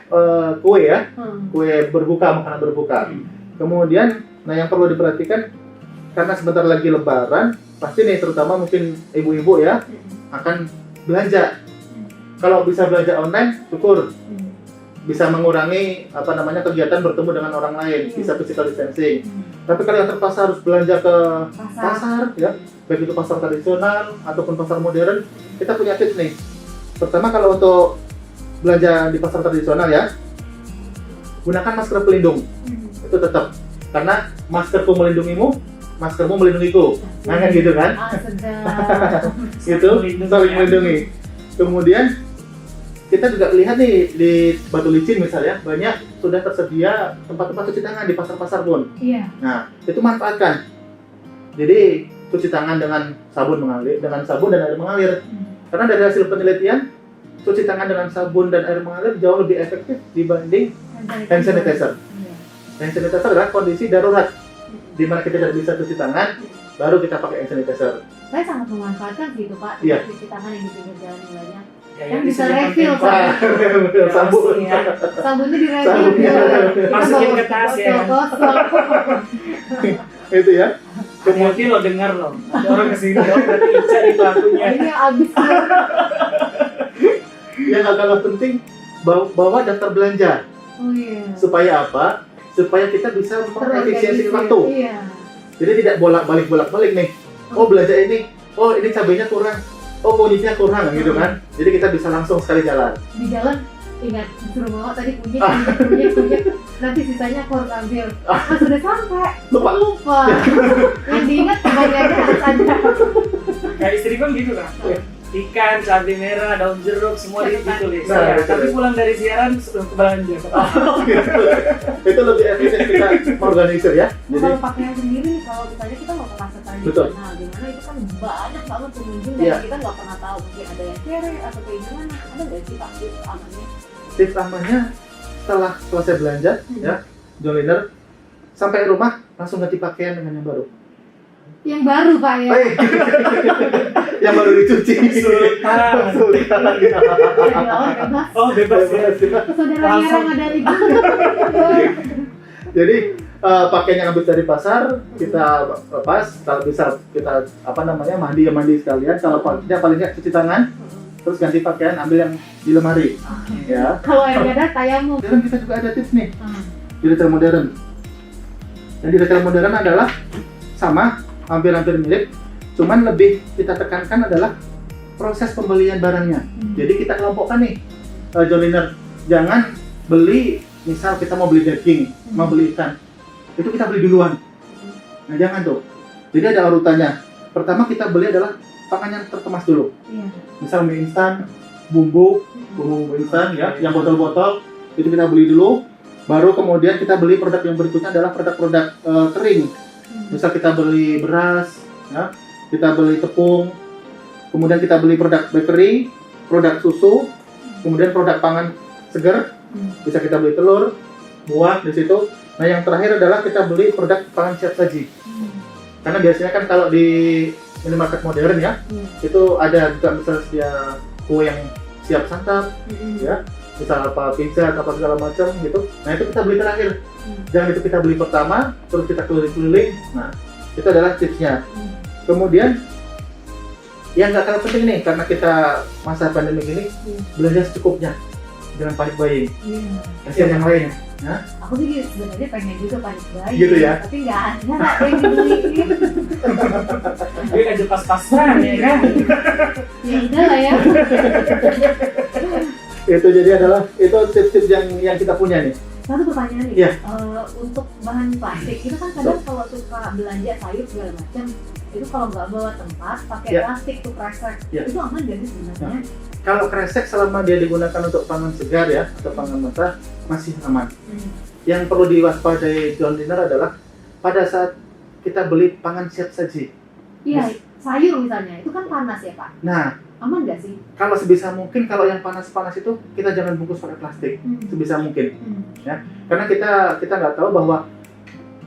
Speaker 2: kue ya, kue berbuka, makanan berbuka. Kemudian, nah yang perlu diperhatikan karena sebentar lagi Lebaran, pasti nih terutama mungkin ibu-ibu ya akan belanja. Kalau bisa belanja online, syukur. Bisa mengurangi kegiatan bertemu dengan orang lain, bisa physical distancing. Tapi kalau yang terpaksa harus belanja ke pasar ya, baik itu pasar tradisional ataupun pasar modern, kita punya tips nih. Pertama, kalau untuk belanja di pasar tradisional ya, gunakan masker pelindung. Itu tetap, karena maskerku melindungimu, maskermu melindungiku. Nah, kan gitu kan?
Speaker 1: sedap.
Speaker 2: Itu saling melindungi. Kemudian kita juga lihat nih di Batu Licin misalnya, banyak sudah tersedia tempat-tempat cuci tangan di pasar-pasar pun.
Speaker 1: Iya.
Speaker 2: Nah, itu manfaatkan. Jadi cuci tangan dengan sabun dan air mengalir. Karena dari hasil penelitian, cuci tangan dengan sabun dan air mengalir jauh lebih efektif dibanding hand sanitizer. Hand sanitizer adalah kondisi darurat, di mana kita tidak bisa cuci tangan, baru kita pakai hand sanitizer.
Speaker 1: Saya sangat memanfaatkan sih itu Pak,
Speaker 2: Iya.
Speaker 1: cuci tangan yang di pinggir jalan yang banyak.
Speaker 3: Ya,
Speaker 1: Kan
Speaker 3: yang
Speaker 1: bisa
Speaker 3: disediakan
Speaker 1: refill,
Speaker 3: tempat.
Speaker 1: Pak.
Speaker 2: Sabun.
Speaker 3: Ya.
Speaker 1: Sabunnya di
Speaker 2: Sabunnya.
Speaker 3: Masukin ke tas ya.
Speaker 2: Itu ya.
Speaker 3: Hati-hati lo dengar lo. Ada orang kesini dong, berarti Ica di pelakunya.
Speaker 1: Ini abis.
Speaker 2: Yang gak kalah penting, bawa daftar belanja.
Speaker 1: Oh iya.
Speaker 2: Supaya apa? Supaya kita bisa mengefisiensi waktu.
Speaker 1: Iya.
Speaker 2: Jadi tidak bolak-balik nih. Oh, belanja ini. Oh, ini cabenya kurang. Oh, kunyitnya kurang gitu kan. Jadi kita bisa langsung sekali jalan.
Speaker 1: Di jalan ingat disuruh bawa tadi kunyit. Nanti sisanya aku harus ambil. Sudah sampai.
Speaker 2: Lupa.
Speaker 1: Yang diingat kebagiannya harus ada.
Speaker 3: Kayak istri kan gitu kan. Ikan, cabai merah, daun jeruk, semua ditulis.
Speaker 2: Nah,
Speaker 3: Ya, tapi pulang dari siaran sebelum ke belanja.
Speaker 2: Gitu. Itu lebih efisien kita mengorganisir ya. Jadi
Speaker 1: Kalau pakaian sendiri, kalau misalnya kita mau ke pasar tradisional, dimana itu kan banyak banget pengunjung dan
Speaker 2: Iya.
Speaker 1: kita nggak pernah tahu mungkin ada yang kere atau kayak gimana. Ada nggak sih Pak tips amannya?
Speaker 2: tips amannya setelah selesai belanja ya, Joliner sampai rumah langsung ganti pakaian dengan yang baru.
Speaker 1: Yang baru Pak ya.
Speaker 2: Yang baru dicuci.
Speaker 3: Sultan.
Speaker 1: Bebas.
Speaker 3: Oh, bebas ya.
Speaker 1: Saudaranya
Speaker 3: Langsung.
Speaker 1: Ramadhani.
Speaker 2: Jadi pakaian yang habis dari pasar kita lepas, kalau bisa kita mandi sekalian, kalau paling nggak cuci tangan, terus ganti pakaian, ambil yang di lemari. Ya.
Speaker 1: Kalau yang ada tayamum.
Speaker 2: Dan kita juga ada tips nih di retail modern. Dan di retail modern adalah sama, hampir-hampir mirip, cuman lebih kita tekankan adalah proses pembelian barangnya. Jadi kita kelompokkan nih, Joliner, jangan beli, misal kita mau beli daging, mau beli ikan, itu kita beli duluan. Nah jangan tuh. Jadi ada urutannya. Pertama kita beli adalah pangan yang terkemas dulu.
Speaker 1: Iya.
Speaker 2: Misal mie instan, bumbu instan ya, yang botol-botol itu kita beli dulu. Baru kemudian kita beli produk yang berikutnya adalah produk-produk kering. Misal kita beli beras, ya, kita beli tepung, kemudian kita beli produk bakery, produk susu, kemudian produk pangan segar, bisa kita beli telur, buah di situ. Nah yang terakhir adalah kita beli produk pangan siap saji. Karena biasanya kan kalau di minimarket modern ya, itu ada juga misalnya sedia kue yang siap santap, ya, misal apa pizza atau apa segala macam gitu. Nah itu kita beli terakhir. Jangan itu kita beli pertama, terus kita keliling-keliling. Nah itu adalah tipsnya. Kemudian yang nggak kalah penting nih, karena kita masa pandemi ini, belanja secukupnya, jangan panik buying. Kasihan yang lain. Ya.
Speaker 1: Aku sih sebenarnya pengen juga panik buying.
Speaker 2: Gitu ya?
Speaker 1: Tapi nggak ada yang dibeliin.
Speaker 3: Gue aja pas-pasan ya kan.
Speaker 1: Ya udah lah ya.
Speaker 2: Itu jadi adalah itu tips-tips yang kita punya nih.
Speaker 1: Satu pertanyaan nih,
Speaker 2: Iya.
Speaker 1: untuk bahan plastik kita kan kadang kalau suka belanja sayur segala macam itu kalau nggak bawa tempat pakai
Speaker 2: Iya.
Speaker 1: plastik tuh kresek,
Speaker 2: Iya.
Speaker 1: itu aman gak sih sebenarnya?
Speaker 2: Kalau kresek selama dia digunakan untuk pangan segar ya atau pangan mentah masih aman. Yang perlu diwaspadai John Dinner adalah pada saat kita beli pangan siap saji.
Speaker 1: Iya, sayur misalnya itu kan panas ya Pak,
Speaker 2: Nah,
Speaker 1: aman gak sih?
Speaker 2: kalau sebisa mungkin kalau yang panas-panas itu kita jangan bungkus pakai plastik sebisa mungkin. Karena kita nggak tahu bahwa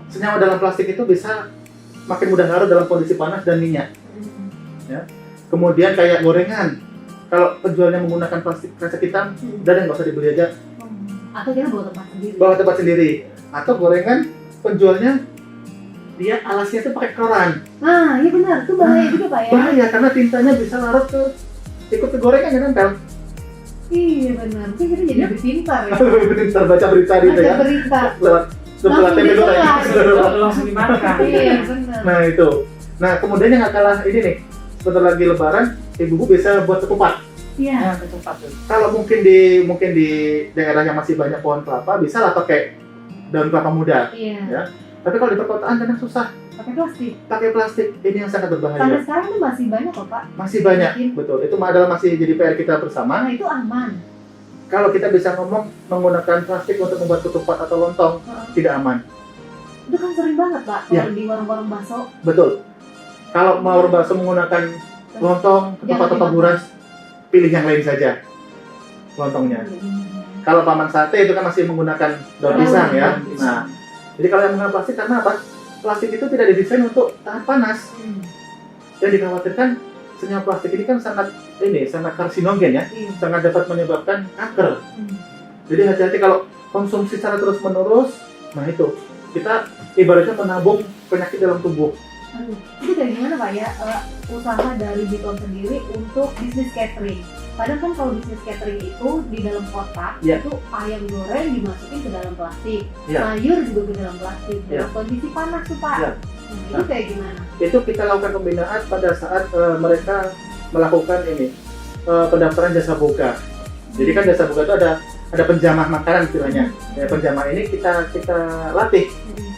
Speaker 2: senyawa dalam plastik itu bisa makin mudah larut dalam kondisi panas dan minyak. Kemudian kayak gorengan, kalau penjualnya menggunakan plastik kresek hitam, udah deh nggak usah dibeli aja,
Speaker 1: Atau kita bawa tempat sendiri?
Speaker 2: bawa tempat sendiri. Atau gorengan penjualnya dia alasnya tuh pakai koran.
Speaker 1: Nah, iya benar, itu bahaya juga Pak ya?
Speaker 2: Bahaya karena tintanya bisa larut ke ikut ke gorengan ya nempel.
Speaker 1: Iya benar, mungkin kita jadi lebih pintar ya.
Speaker 2: Bentar baca berita gitu ya.
Speaker 1: Baca berita.
Speaker 2: Lewat
Speaker 1: Langsung
Speaker 2: tempe goreng.
Speaker 1: dikeluar.
Speaker 3: Langsung dimakan.
Speaker 1: Iya benar.
Speaker 2: Nah itu. Nah kemudian yang nggak kalah ini nih, sebentar lagi Lebaran, ibu-ibu bisa buat ketupat.
Speaker 1: Iya.
Speaker 3: Nah, ketupat tuh.
Speaker 2: Kalau mungkin di daerah yang masih banyak pohon kelapa, bisa lah pakai daun kelapa muda.
Speaker 1: Iya.
Speaker 2: Ya. Tapi kalau di perkotaan kadang susah
Speaker 1: Pakai plastik.
Speaker 2: pakai plastik. Ini yang sangat
Speaker 1: Sampai
Speaker 2: berbahaya.
Speaker 1: sekarang itu masih banyak kok Pak.
Speaker 2: Masih banyak,
Speaker 1: Mungkin.
Speaker 2: betul. Itu adalah masih jadi PR kita bersama.
Speaker 1: Nah itu aman.
Speaker 2: Kalau kita bisa ngomong menggunakan plastik untuk membuat ketupat atau lontong, tidak aman.
Speaker 1: Itu kan sering banget Pak kalau
Speaker 2: Iya.
Speaker 1: di warung-warung bakso.
Speaker 2: Betul. Kalau mau bakso menggunakan lontong, ketupat atau
Speaker 1: dimakan.
Speaker 2: buras, pilih yang lain saja lontongnya. Kalau paman sate itu kan masih menggunakan daun pisang ya.
Speaker 3: daun pisang.
Speaker 2: Nah, jadi kalau yang menggunakan plastik karena apa? Plastik itu tidak didesain untuk tahan panas. Yang dikhawatirkan senyawa plastik ini kan sangat karsinogen ya,
Speaker 1: Iya.
Speaker 2: sangat dapat menyebabkan kanker.
Speaker 1: Hmm.
Speaker 2: Jadi hati-hati kalau konsumsi secara terus-menerus. Nah itu kita ibaratnya menabung penyakit dalam tubuh.
Speaker 1: Aduh, itu kayak gimana Pak ya, usaha dari Biton sendiri untuk bisnis catering. Kadang kan kalau bisnis catering itu di dalam kotak,
Speaker 2: Iya.
Speaker 1: itu ayam goreng dimasukin ke dalam plastik,
Speaker 2: Iya.
Speaker 1: sayur juga ke dalam plastik,
Speaker 2: Iya.
Speaker 1: dalam kondisi panas tuh Pak.
Speaker 2: Iya.
Speaker 1: Nah, itu kayak gimana?
Speaker 2: Itu kita lakukan pembinaan pada saat mereka melakukan pendaftaran jasa boga. Jadi kan jasa boga itu ada penjamah makanan istilahnya. Ya, penjamah ini kita latih.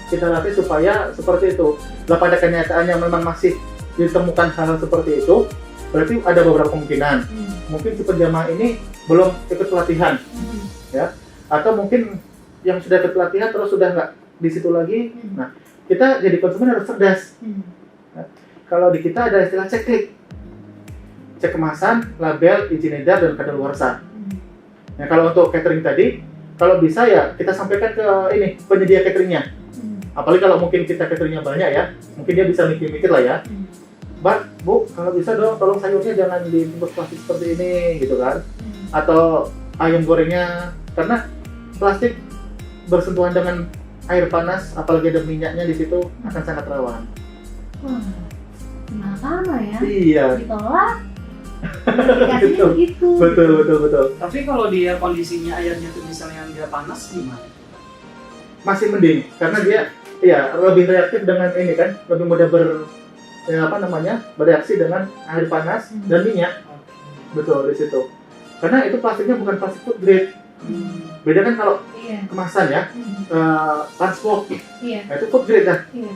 Speaker 2: Kita latih supaya seperti itu. Lah pada kenyataannya memang masih ditemukan hal seperti itu, berarti ada beberapa kemungkinan. Mungkin si penjamah ini belum ikut pelatihan, atau mungkin yang sudah ikut pelatihan terus sudah nggak di situ lagi. Nah, kita jadi konsumen harus cerdas. Kalau di kita ada istilah cek kemasan, label, izin edar, dan kadaluarsa. Nah, kalau untuk catering tadi, kalau bisa ya kita sampaikan ke penyedia cateringnya. Apalagi kalau mungkin kita cateringnya banyak ya, mungkin dia bisa mikir-mikir lah ya. Mbak, Bu, kalau bisa dong tolong sayurnya jangan dibungkus plastik seperti ini gitu kan. Atau ayam gorengnya, karena plastik bersentuhan dengan air panas, apalagi ada minyaknya di situ akan sangat rawan.
Speaker 1: Wah, kenapa ya?
Speaker 2: Iya.
Speaker 1: Ditolak. Dikasihnya gitu.
Speaker 2: Betul.
Speaker 3: Tapi kalau dia kondisinya airnya tuh misalnya dia panas gimana?
Speaker 2: Masih mending karena dia lebih reaktif dengan ini kan, lebih mudah bereaksi dengan air panas dan minyak. Betul di situ. Karena itu plastiknya bukan plastik food grade. Beda kan kalau
Speaker 1: Iya.
Speaker 2: kemasan ya, lunchbox.
Speaker 1: Iya.
Speaker 2: Nah, itu food grade kan.
Speaker 1: Iya.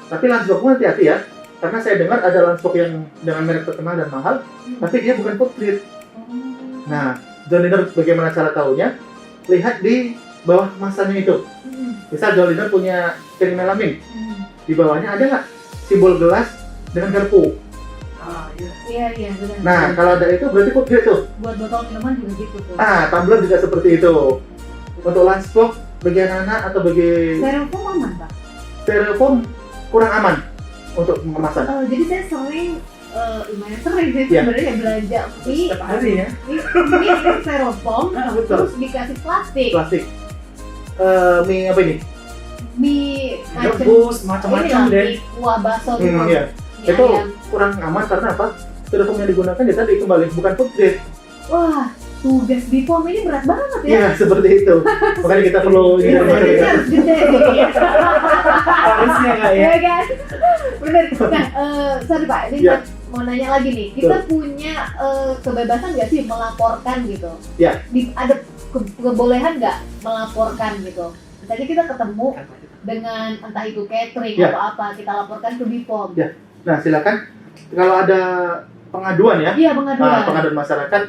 Speaker 2: Tapi lunchbox-nya hati-hati ya. Karena saya dengar ada lunchbox yang dengan merek terkenal dan mahal, tapi dia bukan food grade. Nah, John Dinner bagaimana cara tahunya? Lihat di bawah kemasannya itu. Misal John Dinner punya piring melamine, di bawahnya ada nggak simbol gelas dengan garpu?
Speaker 3: Ah,
Speaker 1: Iya,
Speaker 3: iya.
Speaker 1: benar.
Speaker 2: Nah, kalau ada itu berarti food grade tuh.
Speaker 1: Buat botol minuman juga gitu tuh.
Speaker 2: Tumbler juga seperti itu. Untuk lunchbox bagi anak-anak atau bagi
Speaker 1: Styrofoam aman Pak?
Speaker 2: styrofoam kurang aman untuk kemasan.
Speaker 1: Jadi saya sering, lumayan sering sih
Speaker 2: Iya.
Speaker 1: sebenarnya belanja mie,
Speaker 3: Setiap hari ya.
Speaker 1: mie styrofoam,
Speaker 2: Betul.
Speaker 1: terus dikasih plastik.
Speaker 2: Plastik. Mie apa ini?
Speaker 1: Mie
Speaker 3: Rebus macam-macam
Speaker 1: ini lah,
Speaker 3: deh.
Speaker 1: mie kuah bakso gitu.
Speaker 2: Iya.
Speaker 1: Mie
Speaker 2: Itu
Speaker 1: ayam.
Speaker 2: kurang aman karena apa? Styrofoam yang digunakan ya tadi kembali bukan food grade.
Speaker 1: Wah, tugas Bipom ini berat banget ya.
Speaker 2: Iya, seperti itu. Makanya kita perlu
Speaker 1: Iya,
Speaker 2: ini
Speaker 1: jadi harus gede nih.
Speaker 3: Harusnya nggak ya?
Speaker 1: Iya kan? Bener. Nah, sorry Pak, ini
Speaker 2: Iya.
Speaker 1: mau nanya lagi nih, kita punya kebebasan nggak sih melaporkan gitu?
Speaker 2: Ya.
Speaker 1: Ada kebolehan nggak melaporkan gitu? Misalnya kita ketemu dengan entah itu catering
Speaker 2: Ya.
Speaker 1: atau apa, kita laporkan ke BPOM.
Speaker 2: Ya. Nah, silakan kalau ada pengaduan ya,
Speaker 1: Iya, pengaduan.
Speaker 2: pengaduan masyarakat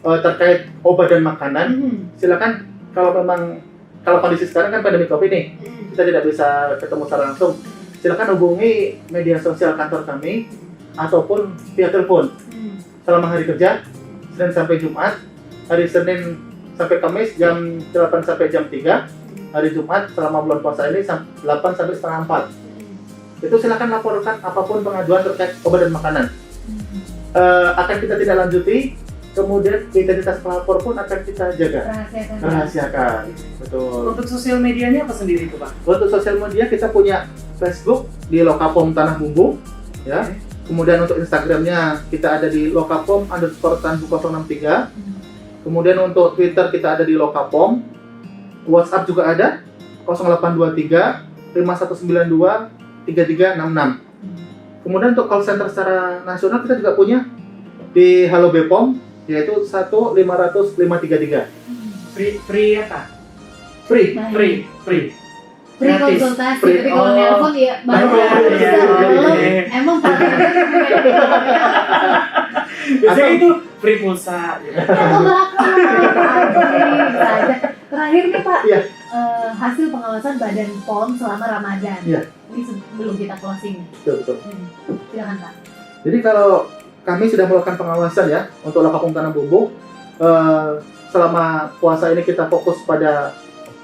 Speaker 2: terkait obat dan makanan, silakan kalau memang kalau kondisi sekarang kan pandemi Covid nih, kita tidak bisa ketemu secara langsung. Silakan hubungi media sosial kantor kami ataupun via telepon. Selama hari kerja, Senin sampai Jumat, hari Senin sampai Kamis jam 8 sampai jam 3, hari Jumat selama bulan puasa ini 8 sampai setengah 4. Itu silakan laporkan apapun pengaduan terkait obat dan makanan. Akan kita tidak lanjuti, kemudian identitas pelapor pun akan kita jaga. Rahasiakan. Betul.
Speaker 3: Untuk sosial medianya apa sendiri tuh Pak?
Speaker 2: Untuk sosial media kita punya Facebook di Lokapom Tanah Bumbu, ya. Kemudian untuk Instagramnya kita ada di lokapom_tanbu063. Kemudian untuk Twitter kita ada di Lokapom. WhatsApp juga ada 0823 5192 3366. Kemudian untuk call center secara nasional kita juga punya di Halo Bepom, yaitu 1-500-533.
Speaker 3: Free apa?
Speaker 2: Free.
Speaker 3: Free.
Speaker 1: Free
Speaker 3: Gratis.
Speaker 1: konsultasi,
Speaker 2: Free.
Speaker 1: tapi kalau nelpon ya baru emang
Speaker 3: Biasanya itu free pulsa. Gitu.
Speaker 1: atau bakal bisa aja. Terakhir nih Pak,
Speaker 2: Iya.
Speaker 1: Hasil pengawasan Badan POM selama Ramadan.
Speaker 2: Iya.
Speaker 1: Ini sebelum kita closing.
Speaker 2: Betul.
Speaker 1: Silakan Pak.
Speaker 2: Jadi kalau kami sudah melakukan pengawasan ya untuk Lokapom Tanah Bumbu, selama puasa ini kita fokus pada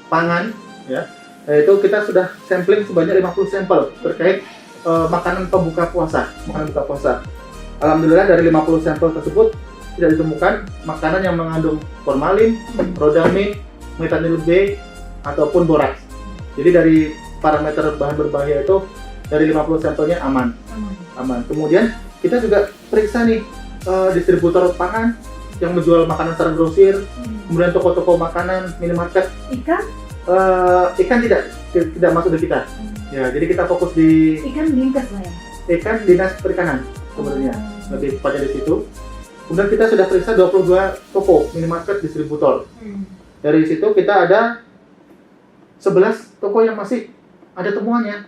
Speaker 2: pangan, ya, yaitu kita sudah sampling sebanyak 50 sampel terkait makanan pembuka puasa, Alhamdulillah dari 50 sampel tersebut tidak ditemukan makanan yang mengandung formalin, rodamin, metanil B ataupun boraks. Jadi dari parameter bahan berbahaya itu dari 50 sampelnya aman. Kemudian kita juga periksa nih distributor pangan yang menjual makanan secara grosir, kemudian toko-toko makanan, minimarket. Ikan tidak masuk di kita. Ya, jadi kita fokus di
Speaker 1: Ikan dinkes lah ya.
Speaker 2: ikan dinas perikanan sebenarnya, lebih pada di situ. Kemudian kita sudah periksa 22 toko minimarket distributor. Dari situ kita ada 11 toko yang masih ada temuannya.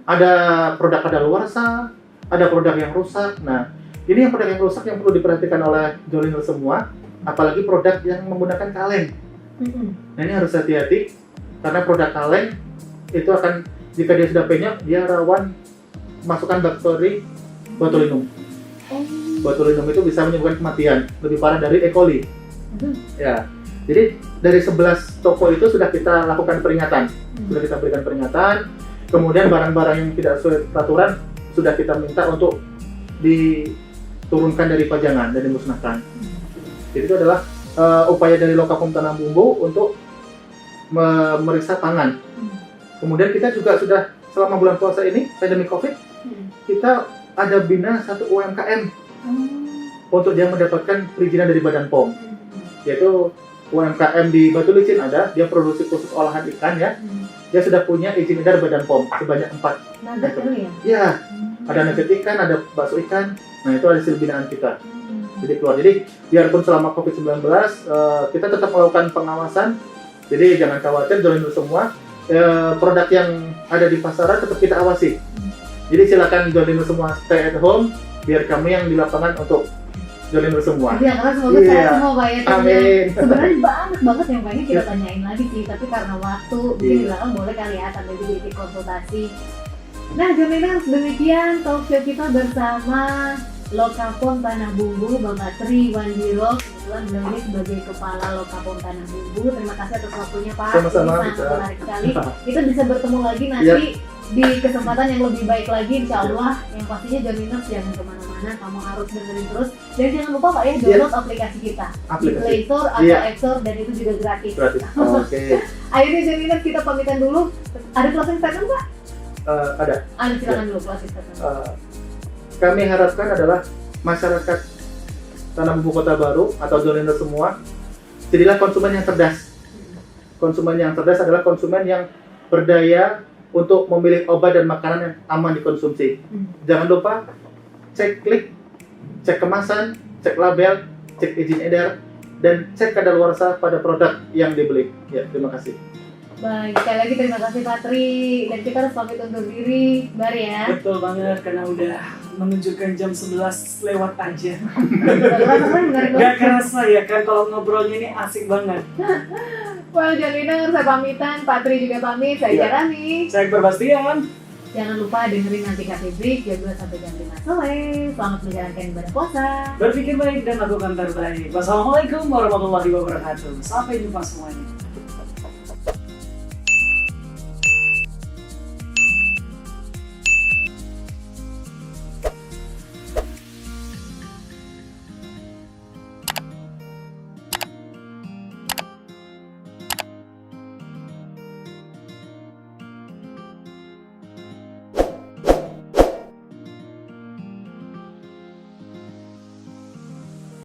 Speaker 2: Ada produk kadaluarsa, ada produk yang rusak. Nah, ini yang produk yang rusak yang perlu diperhatikan oleh Joliner semua, apalagi produk yang menggunakan kaleng. Nah, ini harus hati-hati karena produk kaleng itu akan, jika dia sudah penyok, dia rawan masukkan bakteri botulinum. Botulinum itu bisa menyebabkan kematian, lebih parah dari E. coli. Ya, jadi dari 11 toko itu sudah kita lakukan peringatan, sudah kita berikan peringatan. Kemudian barang-barang yang tidak sesuai peraturan sudah kita minta untuk diturunkan dari pajangan dan dimusnahkan. Jadi itu adalah upaya dari Lokapom Tanah Bumbu untuk memeriksa pangan. Kemudian kita juga sudah selama bulan puasa ini, pandemi Covid, kita ada bina satu UMKM untuk dia mendapatkan perizinan dari Badan POM, yaitu UMKM di Batu Licin ada, dia produksi khusus olahan ikan ya. Dia sudah punya izin edar Badan POM sebanyak 4.
Speaker 1: Nugget dulu ya?
Speaker 2: Iya, ada nugget ikan, ada bakso ikan. Nah, itu hasil binaan kita. Jadi keluar. Jadi biarpun selama COVID-19 kita tetap melakukan pengawasan. Jadi jangan khawatir, Joliner semua produk yang ada di pasaran tetap kita awasi. Jadi silakan Joliner semua stay at home, biar kami yang di lapangan untuk Joliner semua.
Speaker 1: Iya, karena semoga sehat semua Pak ya.
Speaker 2: Amin.
Speaker 1: Sebenarnya banget yang pengen kita tanyain lagi sih, tapi karena waktu mungkin di belakang boleh kali ya sambil sedikit konsultasi. Nah, Joliner, demikian talk show kita bersama Lokapom Tanah Bumbu, Bapak Tri Wanjiro. Kebetulan beliau ini sebagai Kepala Lokapom Tanah Bumbu. Terima kasih atas waktunya Pak.
Speaker 2: Sama-sama,
Speaker 1: Ini sangat menarik sekali.
Speaker 2: Iya.
Speaker 1: Kita bisa bertemu lagi nanti di kesempatan yang lebih baik lagi, insya Allah. Yang pastinya Joliner jangan kemana-mana, kamu harus dengerin terus. Dan jangan lupa Pak ya, download aplikasi kita di Play Store atau App Store, dan itu juga gratis.
Speaker 2: Oke.
Speaker 1: Akhirnya Joliner kita pamitan dulu. Ada closing statement Pak?
Speaker 2: Ada.
Speaker 1: Silakan dulu closing statement.
Speaker 2: Kami harapkan adalah masyarakat Tanah Bumbu Kota Baru atau Joliner semua, jadilah konsumen yang cerdas. Konsumen yang cerdas adalah konsumen yang berdaya untuk memilih obat dan makanan yang aman dikonsumsi. Jangan lupa klik cek kemasan, cek label, cek izin edar, dan cek kadaluarsa pada produk yang dibeli. Ya, terima kasih.
Speaker 1: Baik, sekali lagi terima kasih Patri. Dan kita harus pamit undur diri, Bar ya.
Speaker 3: Betul banget, karena udah menunjukkan jam 11 lewat aja. Gak kerasa ya kan kalau ngobrolnya ini asik banget.
Speaker 1: Well, Jalina, saya pamitan, Patri juga pamit, saya
Speaker 2: Iya.
Speaker 1: Jarani.
Speaker 3: Saya Iqbal Bastian.
Speaker 1: Jangan lupa dengerin nanti Kak Break jam 2 sampai jam 5 sore. Selamat menjalankan ibadah puasa.
Speaker 3: Berpikir baik dan lakukan terbaik. Wassalamualaikum warahmatullahi wabarakatuh. Sampai jumpa semuanya.